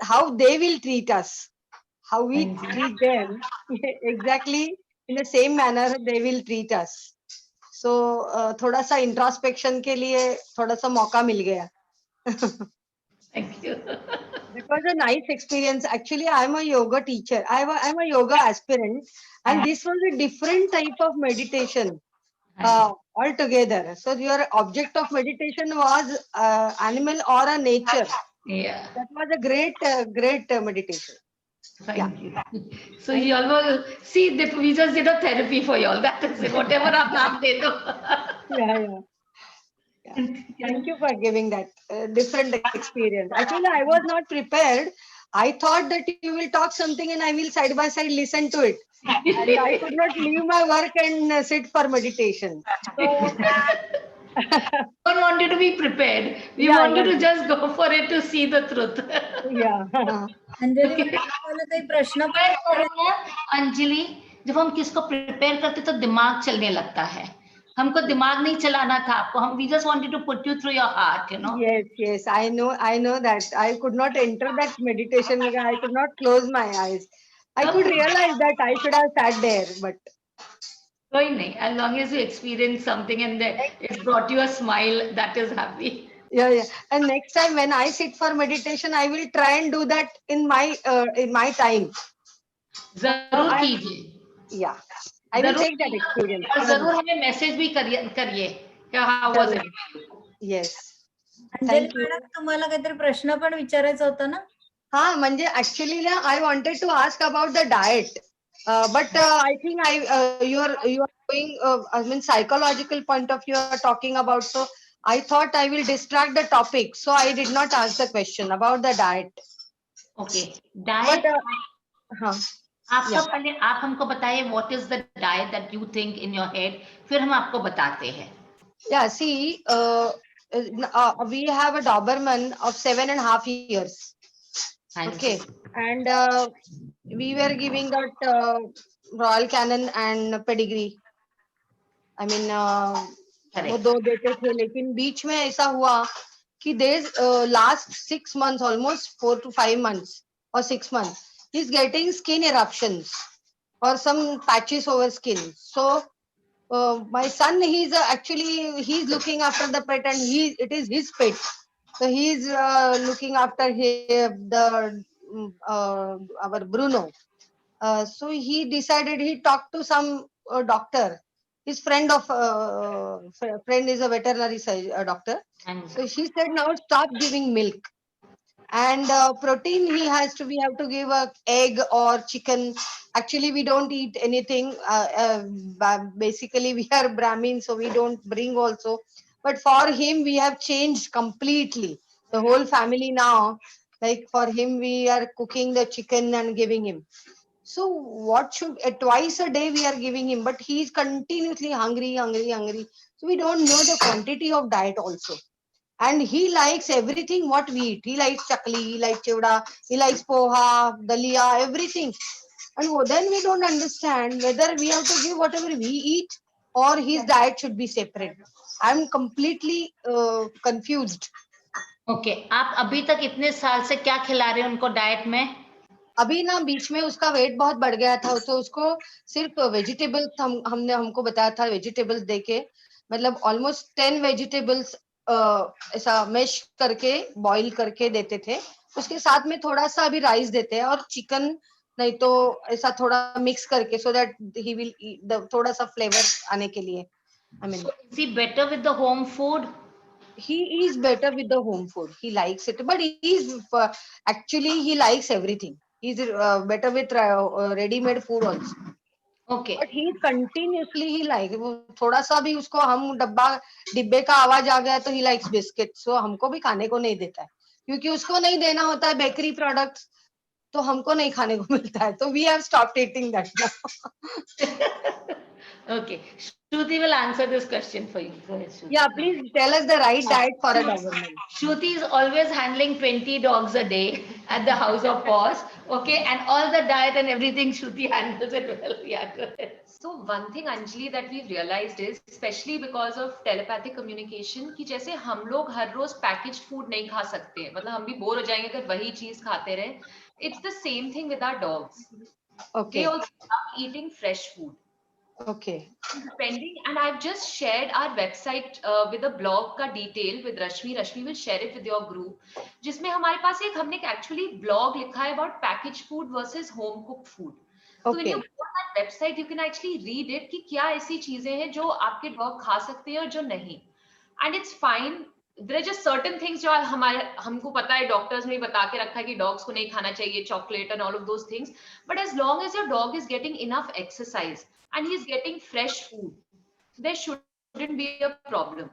how they will treat us, how we treat them, exactly in the same manner they will treat us. So थोड़ा सा introspection के लिए थोड़ा सा मौका मिल गया. Thank you. That was a nice experience. Actually, I'm a yoga teacher. I'm a yoga aspirant, and this was a different type of meditation altogether. So your object of meditation was animal or a nature. Yeah. That was a great meditation. Thank you. So you all see that we just did a therapy for you all. That is it. Whatever आप नाम दे दो. Yeah. Thank you for giving that different experience. Actually, I was not prepared. I thought that you will talk something and I will side by side listen to it. And I could not leave my work and sit for meditation. So, We don't want you to be prepared. We want you to just go for it to see the truth. Yeah. Anjali वाला कोई प्रश्न अंजलि, जब हम किसको prepare करते तो दिमाग चलने लगता है. हमको दिमाग नहीं चलाना था आपको. हम we just wanted to put you through your heart, you know. Yes, I know that. I could not enter that meditation because I could not close my eyes. I could realize that I should have sat there, but कोई नहीं, as long as you experience something and it brought you a smile, that is happy. Yeah. And next time when I sit for meditation, I will try and do that in my time. जरूर कीजिए. Yeah, I will take that experience. और जरूर हमें message भी करिए कि how was it? Yes. Anjali madam, तुम्हाला काहीतरी प्रश्न पण विचारायचा होता ना? हा, म्हणजे ऍक्च्युअली ना, I wanted to ask about the diet, but I think you are going, I mean, psychological point of view you are talking about, so I thought I will distract the topic, so I did not ask the question about the diet. Okay, diet. हाँ. आपका पहले आप हमको बताइए what is the diet that you think in your head, फिर हम आपको बताते हैं. Yeah, see, we have a Doberman of 7.5 years. Okay, and we were giving that Royal Canin and pedigree. I mean, वो दो देते थे, लेकिन बीच में ऐसा हुआ कि last 6 months, almost 4 to 5 months or 6 months, he's getting skin eruptions or some patches over skin. So my son, he's looking after the pet, and it is his pet. So he's looking after our Bruno. So he decided, he talked to some doctor. His friend is a veterinary doctor. So he said, now stop giving milk. And protein, we have to give egg or chicken. Actually, we don't eat anything. Basically, we are Brahmin, so we don't bring also. But for him, we have changed completely. The whole family now, like for him, we are cooking the chicken and giving him. So twice a day we are giving him, but he is continuously hungry. So we don't know the quantity of diet also. And he likes everything what we eat. He likes chakli, he likes chivda, he likes poha, dalia, everything. And then we don't understand whether we have to give whatever we eat or his diet should be separate. I'm completely confused. Okay, आप अभी तक इतने साल से क्या खिला रहे हैं उनको डाइट में? अभी ना बीच में उसका वेट बहुत बढ़ गया था, तो उसको सिर्फ वेजिटेबल्स हमको बताया था, वेजिटेबल्स देके, मतलब ऑलमोस्ट 10 वेजिटेबल्स ऐसा मैश करके बॉईल करके देते थे. उसके साथ में थोड़ा सा अभी राइस देते हैं और चिकन नहीं तो ऐसा थोड़ा मिक्स करके, सो दैट ही विल थोड़ा सा फ्लेवर आने के लिए. I mean, is he better with the home food? He is better with the home food. He likes it, but actually he likes everything. He's better with ready-made food also. Okay. But he continuously he likes. थोड़ा सा भी उसको हम डिब्बे का आवाज आ गया तो he likes biscuit. So हमको भी खाने को नहीं देता है, क्योंकि उसको नहीं देना होता है बेकरी प्रोडक्ट्स, तो हमको नहीं खाने को मिलता है. तो we have stopped eating that now. Okay, Shruti will answer this question for you. Go ahead, Shruti. Yeah, please tell us the right diet for a Doberman. Shruti is always handling 20 dogs a day at the House of Paws. Okay, and all the diet and everything, Shruti handles it well. Yeah, go ahead. So one thing, Anjali, that we've realized is, especially because of telepathic communication, कि जैसे हम लोग हर रोज packaged food नहीं खा सकते, मतलब हम भी बोर हो जाएंगे अगर वही चीज खाते रहे. It's the same thing with our dogs. Okay. They also love eating fresh food. Okay. Depending, and I've just shared our website with a blog का detail with Rashmi. Rashmi will share it with your group. जिसमें हमारे पास हमने actually blog लिखा है about packaged food versus home cooked food. So when you go on that website, you can actually read it कि क्या ऐसी चीजें हैं जो आपके dog खा सकते हैं और जो नहीं. And it's fine. There are just certain things जो हमको पता है, doctors ने बता के रखा है कि dogs को नहीं खाना चाहिए, chocolate and all of those things. But as long as your dog is getting enough exercise and he's getting fresh food, there shouldn't be a problem.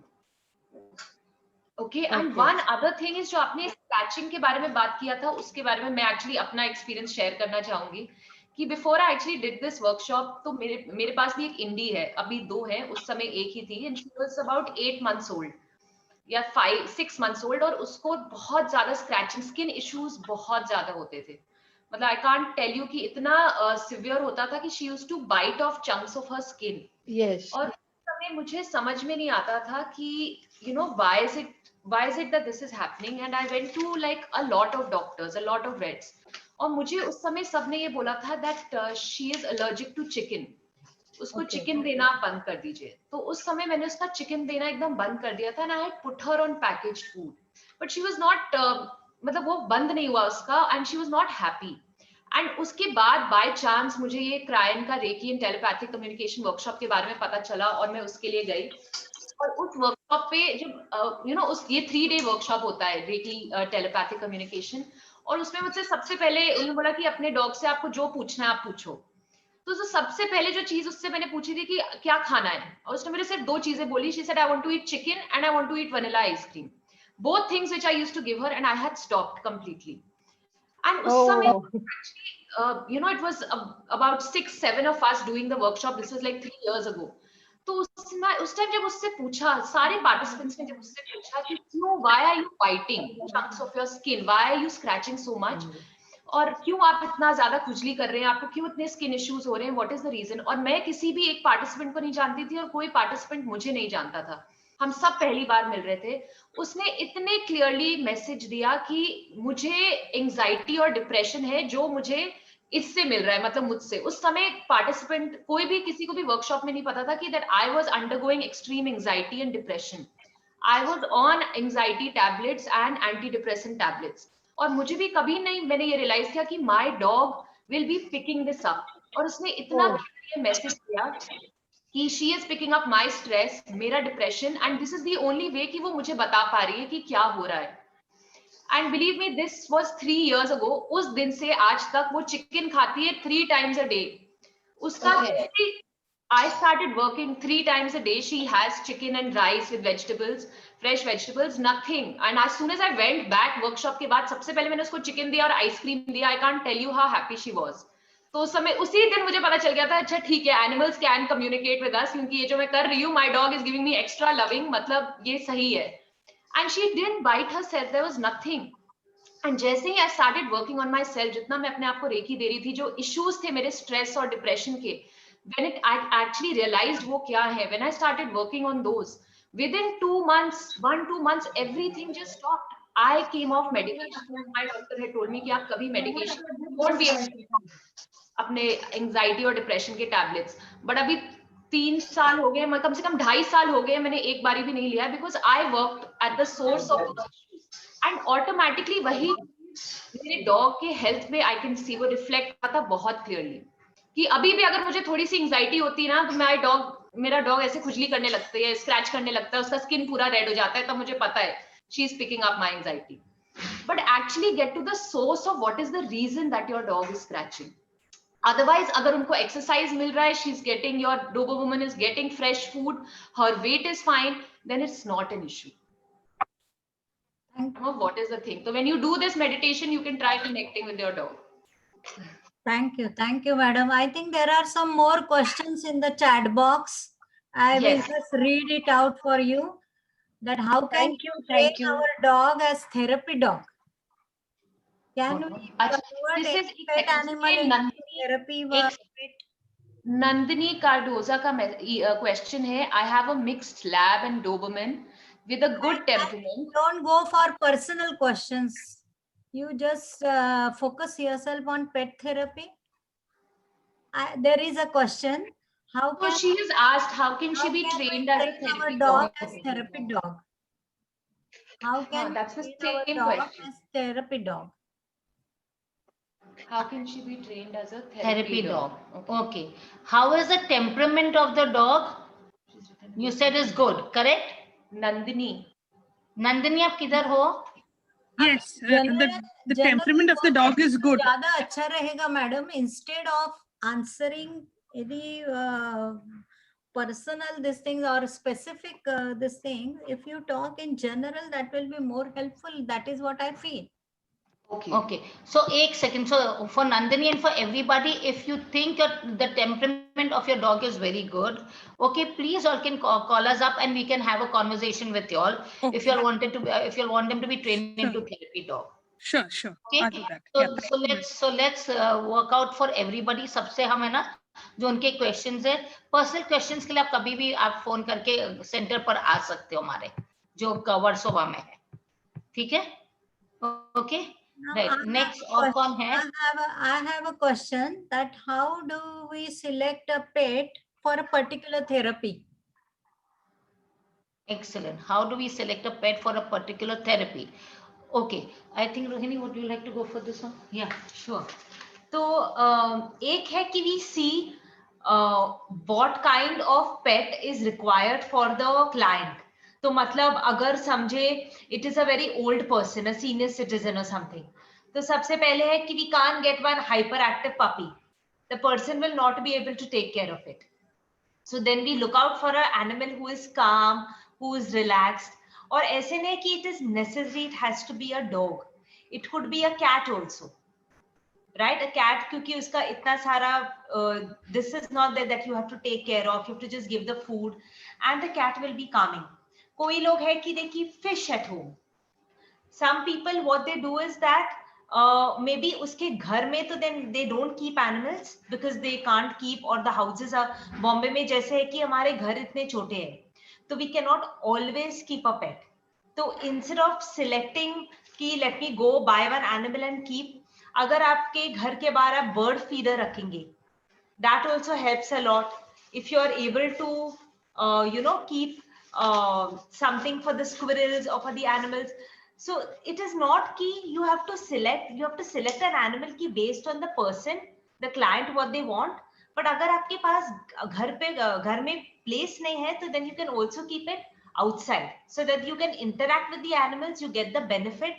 Okay, and one other thing is जो आपने scratching के बारे में बात किया था, उसके बारे में मैं actually अपना experience share करना चाहूंगी कि before I actually did this workshop, तो मेरे पास भी एक इंडी है, अभी 2 है, उस समय एक ही थी, and she was about 8 months old या 5-6 months old, और उसको बहुत ज्यादा scratching skin issues बहुत ज्यादा होते थे. मतलब I can't tell you कि इतना severe होता था कि she used to bite off chunks of her skin. Yes. और उस समय मुझे समझ में नहीं आता था कि why is it that this is happening, and I went to like a lot of doctors, a lot of vets, और मुझे उस समय सबने ये बोला था that she is allergic to chicken. उसको चिकन देना आप बंद कर दीजिए। तो उस समय मैंने उसका चिकन देना एकदम बंद कर दिया था and I had put her on packaged food, but she was not, मतलब वो बंद नहीं हुआ उसका and she was not happy. And उसके बाद बाय चांस मुझे ये क्रायन का recce and telepathic communication workshop के बारे में पता चला और मैं उसके लिए गई। और उस वर्कशॉप पे जब यू नो उस ये 3 डे वर्कशॉप होता है रेकी टेलीपैथिक कम्युनिकेशन, और उसमें मुझसे सबसे पहले उन्होंने बोला कि अपने डॉग से आपको जो पूछना है आप पूछो। तो सबसे पहले जो चीज उससे मैंने पूछी थी कि क्या खाना है, और उसने मेरे सिर्फ 2 चीजें बोली। She said I want to eat chicken and I want to eat vanilla ice cream, both things which I used to give her and I had stopped completely. And उस समय actually you know it was about 6-7 of us doing the workshop, this was like 3 years ago। तो उस time जब उससे पूछा, सारे participants ने जब उससे पूछा कि क्यों, why are you biting chunks of your skin, why are you scratching so much, और क्यों आप इतना ज्यादा खुजली कर रहे हैं, आपको क्यों इतने स्किन इश्यूज हो रहे हैं, व्हाट इज द रीजन। और मैं किसी भी एक पार्टिसिपेंट को नहीं जानती थी और कोई पार्टिसिपेंट मुझे नहीं जानता था, हम सब पहली बार मिल रहे थे। उसने इतने क्लियरली मैसेज दिया कि मुझे एंजाइटी और डिप्रेशन है जो मुझे इससे मिल रहा है, मतलब मुझसे। उस समय पार्टिसिपेंट कोई भी, किसी को भी वर्कशॉप में नहीं पता था कि that I was undergoing extreme anxiety and depression. I was on anxiety tablets and anti depressant tablets, और मुझे भी कभी नहीं मैंने ये रियलाइज किया कि my dog will be picking this up. और उसने इतना ये मैसेज दिया कि she is picking up my stress, मेरा depression, and this is the only way कि वो मुझे बता पा रही है कि क्या हो रहा है। And believe me, this was 3 years ago। उस दिन से आज तक वो चिकन खाती है 3 times a day। उसका I started working 3 times a day. She has chicken and rice with vegetables, fresh vegetables, nothing. And as soon as I went back workshop के बाद, सबसे पहले मैंने उसको चिकन दिया और आइसक्रीम दिया। I can't tell you how happy she was। तो उस समय उसी दिन मुझे पता चल गया था, अच्छा ठीक है, animals can communicate with us, क्योंकि ये जो मैं कर रही हूँ, my dog is giving me extra loving, मतलब ये सही है। And she didn't bite herself, there was nothing. And जैसे ही I started working on myself, जितना मैं अपने आप को रेकी दे रही थी, जो इश्यूज थे मेरे स्ट्रेस और डिप्रेशन के, when I actually realized वो क्या है, when I started working on those, within 2 months, 1-2 months, everything just stopped। I came off medication। My doctor had told me कि आप कभी medication won't be able to take अपने anxiety और depression के tablets। but अभी 3 साल हो गए, कम से कम 2.5 साल हो गए, मैंने एक बारी भी नहीं लिया, because I worked at the source of those issues। and automatically वही मेरे डॉग के हेल्थ में I can see वो रिफ्लेक्ट आता बहुत क्लियरली, कि अभी भी अगर मुझे थोड़ी सी एंजाइटी होती है ना, तो मेरा डॉग ऐसे खुजली करने लगती है, स्क्रैच करने लगता है, उसका स्किन पूरा रेड हो जाता है, तब मुझे पता है she is picking up my anxiety. But actually get to the source of what is the reason that your dog is scratching. Otherwise अगर उनको एक्सरसाइज मिल रहा है, she is getting, your doberwoman is getting fresh food, her vet is fine, then it's not an issue. What is the thing? So when you do this meditation, you can try connecting with your dog. Thank you, madam. I think there are some more questions in the chat box. I will just read it out for you. That how can we train our dog as therapy dog? Can we convert any pet animal into therapy pet? Nandini Cardoza का question है, I have a mixed lab and Doberman with a good temperament. Don't go for personal questions. You just focus yourself on pet therapy. There is a question. How can she has asked, how can she be trained as a therapy dog? As therapy dog. How can that's the same dog question. As therapy dog? How can she be trained as a therapy dog? Okay. How is the temperament of the dog? You said is good, correct? Nandini. Nandini, आप किधर हो? Yes, the temperament of the dog is good. ज़्यादा अच्छा रहेगा madam, instead of answering any personal this things or specific this thing, if you talk in general, that will be more helpful. That is what I feel. Okay. So, एक second. So, for Nandini and for everybody, if you think the temperament of your dog is very good, okay, please all can call us up and we can have a conversation with you all. Okay. If you all wanted to, if you all want them to be trained into therapy dog. Sure. Okay. I'll do that. So let's work out for everybody. सबसे हम है ना, जो उनके questions है, personal questions के लिए आप कभी भी आप phone करके center पर आ सकते हो हमारे, जो वर्सोवा में है, ठीक है? Okay. Right. Next, और कौन है? I have a question that how do we select a pet for a particular therapy? Excellent. How do we select a pet for a particular therapy? Okay, I think Rohini, would you like to go for this one? Yeah, sure. तो एक है कि we see what kind of pet is required for the client. तो मतलब अगर समझे it is a very old person, a senior citizen or something. तो सबसे पहले है कि we can't get one hyperactive puppy. The person will not be able to take care of it. So then we look out for an animal who is calm, who is relaxed. और ऐसे नहीं कि it is necessary, it has to be a dog. It could be a cat also. Right, a cat क्योंकि उसका इतना सारा this is not that you have to take care of, you have to just give the food and the cat will be calming. कोई लोग है कि देखिए fish at home. Some people what they do is that maybe उसके घर में तो then they don't keep animals because they can't keep, or the houses are Bombay में जैसे है कि हमारे घर इतने छोटे हैं तो we cannot always keep a pet. तो instead of selecting कि let me go buy one animal and keep, अगर आपके घर के बाहर आप बर्ड फीडर रखेंगे, that also helps a lot. If you are able to keep something for the squirrels or for the animals, so it is not key you have to select an animal की based on the person, the client, what they want. But अगर आपके पास घर में place नहीं है तो then you can also keep it outside so that you can interact with the animals, you get the benefit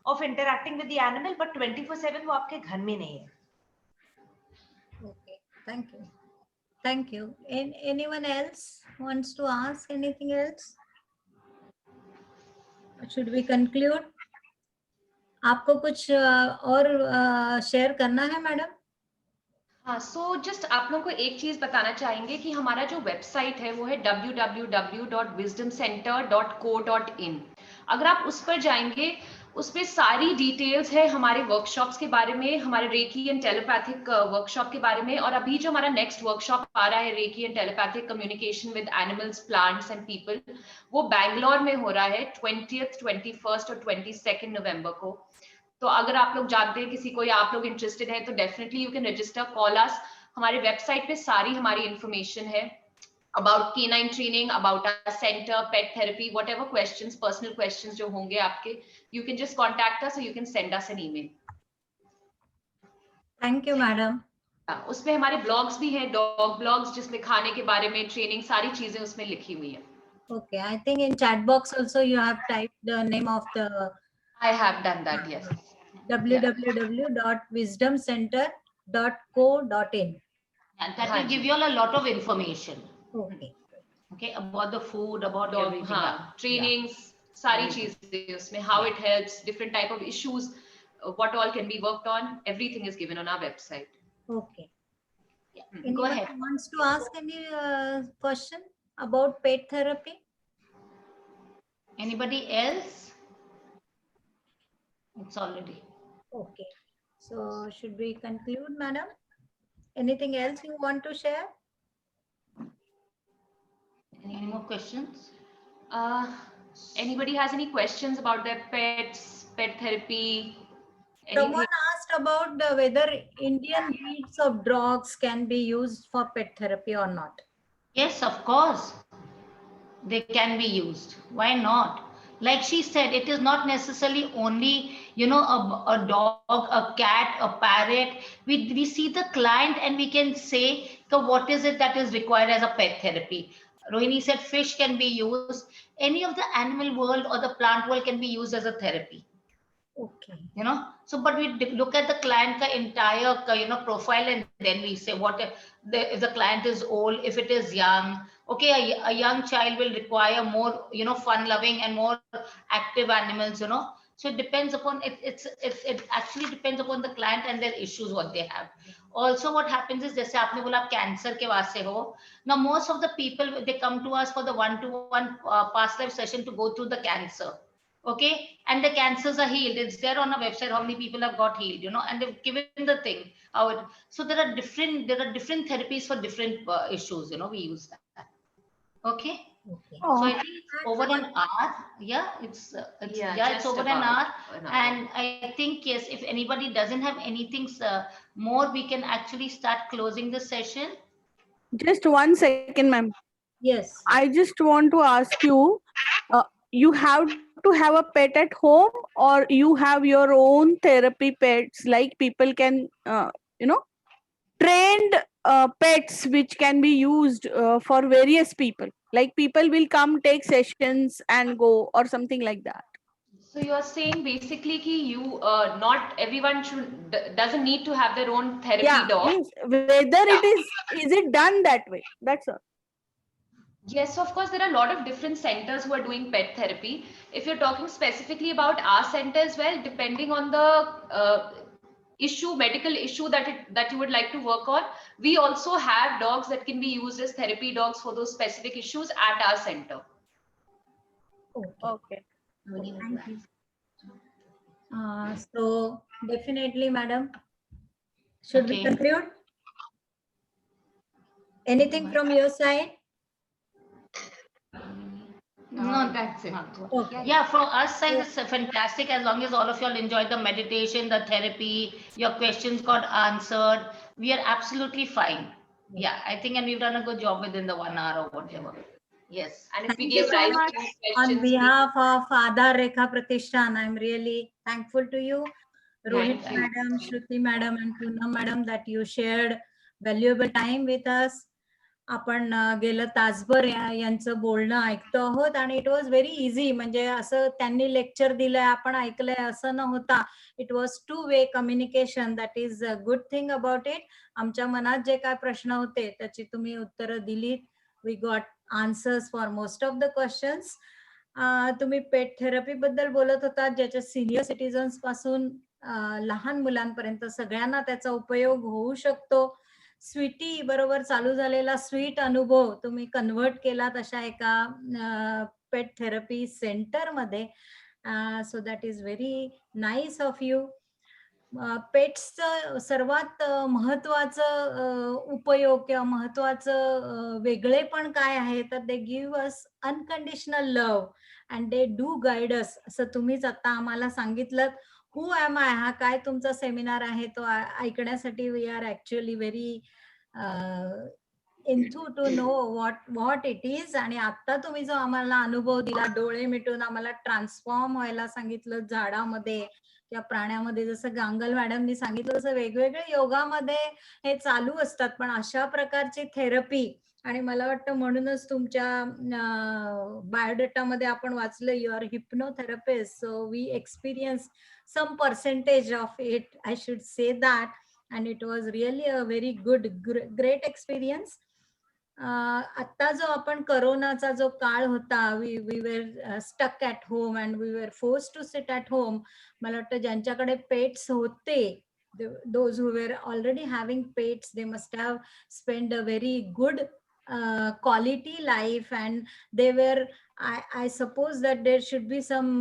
of interacting with the animal, but 24/7 वो आपके घर में नहीं है. Okay, thank you. Thank you. Anyone else wants to ask anything else? Should we conclude? आपको कुछ और share करना है मैडम? हाँ, सो जस्ट आप लोगों को एक चीज बताना चाहेंगे कि हमारा जो वेबसाइट है वो है www.wisdomcenter.co.in. अगर आप उस पर जाएंगे उसमें सारी डिटेल्स है हमारे वर्कशॉप्स के बारे में, हमारे रेकी एंड टेलीपैथिक वर्कशॉप के बारे में, और अभी जो हमारा नेक्स्ट वर्कशॉप आ रहा है recce and telepathic communication with animals, plants and people, वो बैंगलोर में हो रहा है 20th, 21st और 22nd नवंबर को. तो अगर आप लोग जानते हैं किसी को या आप लोग इंटरेस्टेड है तो definitely you can register, call अस. हमारे वेबसाइट पे सारी हमारी इंफॉर्मेशन है about canine training, about our center, pet therapy, whatever questions, personal questions जो होंगे आपके, you can just contact us or you can send us an email. Thank you, madam. उसमें हमारे blogs भी हैं, dog blogs, जिसमें खाने के बारे में, training, सारी चीजें उसमें लिखी हुई हैं. Okay, I think in chat box also you have typed the name of the. I have done that, yes. www.wisdomcenter.co.in. And that will give you all a lot of information. Okay. Okay, about the food, about everything. हाँ, trainings, सारी चीजें उसमें, how it helps, different type of issues, what all can be worked on, everything is given on our website. Okay. Yeah. Anyone Go ahead. wants to ask any question about pet therapy? Anybody else? It's already. Okay. So should we conclude, madam? Anything else you want to share? Any more questions? Anybody has any questions about their pets, pet therapy? Someone asked about whether Indian breeds of dogs can be used for pet therapy or not. Yes, of course. They can be used. Why not? Like she said, it is not necessarily only, a dog, a cat, a parrot. We see the client and we can say, so what is it that is required as a pet therapy? Rohini said fish can be used. Any of the animal world or the plant world can be used as a therapy. Okay. So but we look at the client entire profile and then we say what if the client is old, if it is young, okay, a young child will require more fun loving and more active animals. So it depends upon it actually depends upon the client and their issues what they have. Also what happens is जैसे आपने बोला cancer के वास्ते हो, now most of the people they come to us for the one-to-one past life session to go through the cancer. Okay, and the cancers are healed. It's there on our website how many people have got healed, and they've given the thing how it. So there are different therapies for different issues. We use that. Okay. So I think it's over an hour. Yeah, it's over an hour. And I think yes, if anybody doesn't have anything more, we can actually start closing the session. Just 1 second, ma'am. Yes. I just want to ask you, you have to have a pet at home, or you have your own therapy pets, like people can, trained pets which can be used for various people. Like people will come take sessions and go, or something like that. So you're saying basically ki you not everyone doesn't need to have their own therapy Yeah, dog. means whether it is it done that way? That's all. Yes, of course, there are a lot of different centers who are doing pet therapy. If you're talking specifically about our center as well, depending on the medical issue that you would like to work on, we also have dogs that can be used as therapy dogs for those specific issues at our center. Okay. Thank you. So definitely, madam. Should we conclude? Anything from your side? No, that's it. Okay. Yeah, from us side, it's fantastic as long as all of y'all enjoyed the meditation, the therapy, your questions got answered. We are absolutely fine. Yeah, I think, and we've done a good job within the 1 hour or whatever. Yes. And if we Thank you gave so rise much. to On questions, behalf of Aadhar Rekha Pratishthan, I'm really thankful to you, Rohit Thank you. madam, Shruti madam, and Poonam madam, that you shared valuable time with us. आपण गेलं तासभर यांचं बोलणं ऐकतो आहोत आणि it was very easy. म्हणजे असं त्यांनी लेक्चर दिलंय आपण ऐकलंय असं न होता it was 2 way communication. That is a good thing about it. आमच्या मनात जे काय प्रश्न होते त्याची तुम्ही उत्तरं दिलीत. We got answers for most of the questions. तुम्ही पेट थेरपी बद्दल बोलत होता, ज्याच्या सिनियर सिटीजन्स पासून लहान मुलांपर्यंत सगळ्यांना त्याचा उपयोग होऊ शकतो. स्वीटी बरोबर चालू झालेला स्वीट अनुभव तुम्ही कन्व्हर्ट केलात अशा एका पेट थेरपी सेंटर मध्ये. So that is very nice of you. पेट्सचं सर्वात महत्वाचं उपयोग किंवा महत्वाचं वेगळेपण काय आहे तर they give us unconditional love and they do guide us. असं तुम्हीच आता आम्हाला सांगितलं. हू एम आय हा काय तुमचा सेमिनार आहे तो ऐकण्यासाठी we are actually very enthu to know what it is. आणि आता तुम्ही जो आम्हाला अनुभव दिला, डोळे मिटून आम्हाला ट्रान्सफॉर्म व्हायला सांगितलं झाडामध्ये किंवा प्राण्यामध्ये, जसं गांगल मॅडमनी सांगितलं तसं वेगवेगळे योगामध्ये हे चालू असतात. पण अशा प्रकारची थेरपी, आणि मला वाटतं म्हणूनच तुमच्या बायोडेटामध्ये आपण वाचलं you are hypnotherapist. So we experience some percentage of it, I should say that, and it was really a very good great experience. आता जो आपण करोनाचा जो काळ होता, we were stuck at home and we were forced to sit at home. मला वाटतं ज्यांच्याकडे pets होते, those who were already having pets, they must have spent a very good quality life, and they were, I suppose that there should be some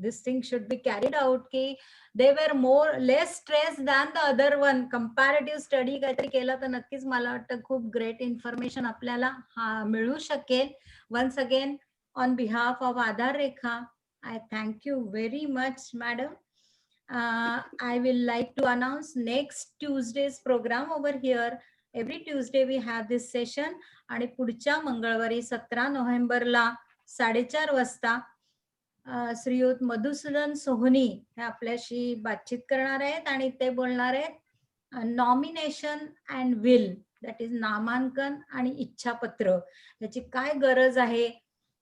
this thing should be carried out ki they were less stressed than the other one. Comparative study काहीतरी केला तर नक्कीच मला वाटतं खूप great information आपल्याला मिळू शकेल. once again on behalf of Aadhar Rekha, I thank you very much madam. I will like to announce next Tuesday's program over here. Every Tuesday we have this session, आणि पुढच्या मंगळवारी 17 नोव्हेंबरला 4:30 वाजता श्रीयुत मधुसूदन सोहनी हे आपल्याशी बातचीत करणार आहेत आणि ते बोलणार आहेत nomination and will, that is नामांकन आणि इच्छापत्र, याची काय गरज आहे.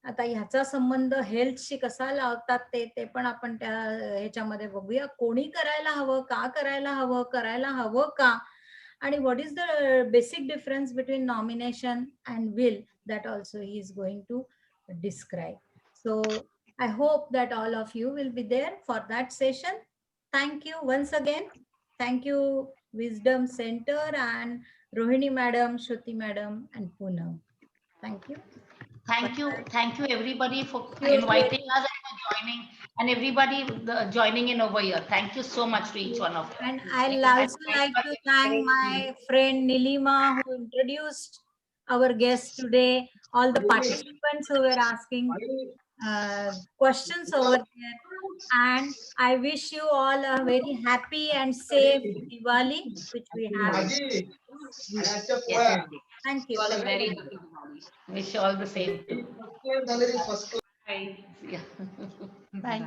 आता ह्याचा संबंध हेल्थशी कसा लावतात ते पण आपण त्या ह्याच्यामध्ये बघूया. कोणी करायला हवं, का करायला हवं, करायला हवं का, आणि what is the basic difference between nomination and will, that also he is going to describe. सो I hope that all of you will be there for that session. Thank you once again. Thank you Wisdom Center and Rohini madam, Shruti madam and Poonam. Thank you. Thank you everybody for inviting us and for joining, and everybody joining in over here. Thank you so much to each one of you. And I'll also like to thank my friend Nilima who introduced our guest today, all the participants who were asking questions over there, and I wish you all a very happy and safe Diwali, which we have Yes. Thank you. All a very happy Diwali. Wish you all the same too. Bye. Yeah. Bye.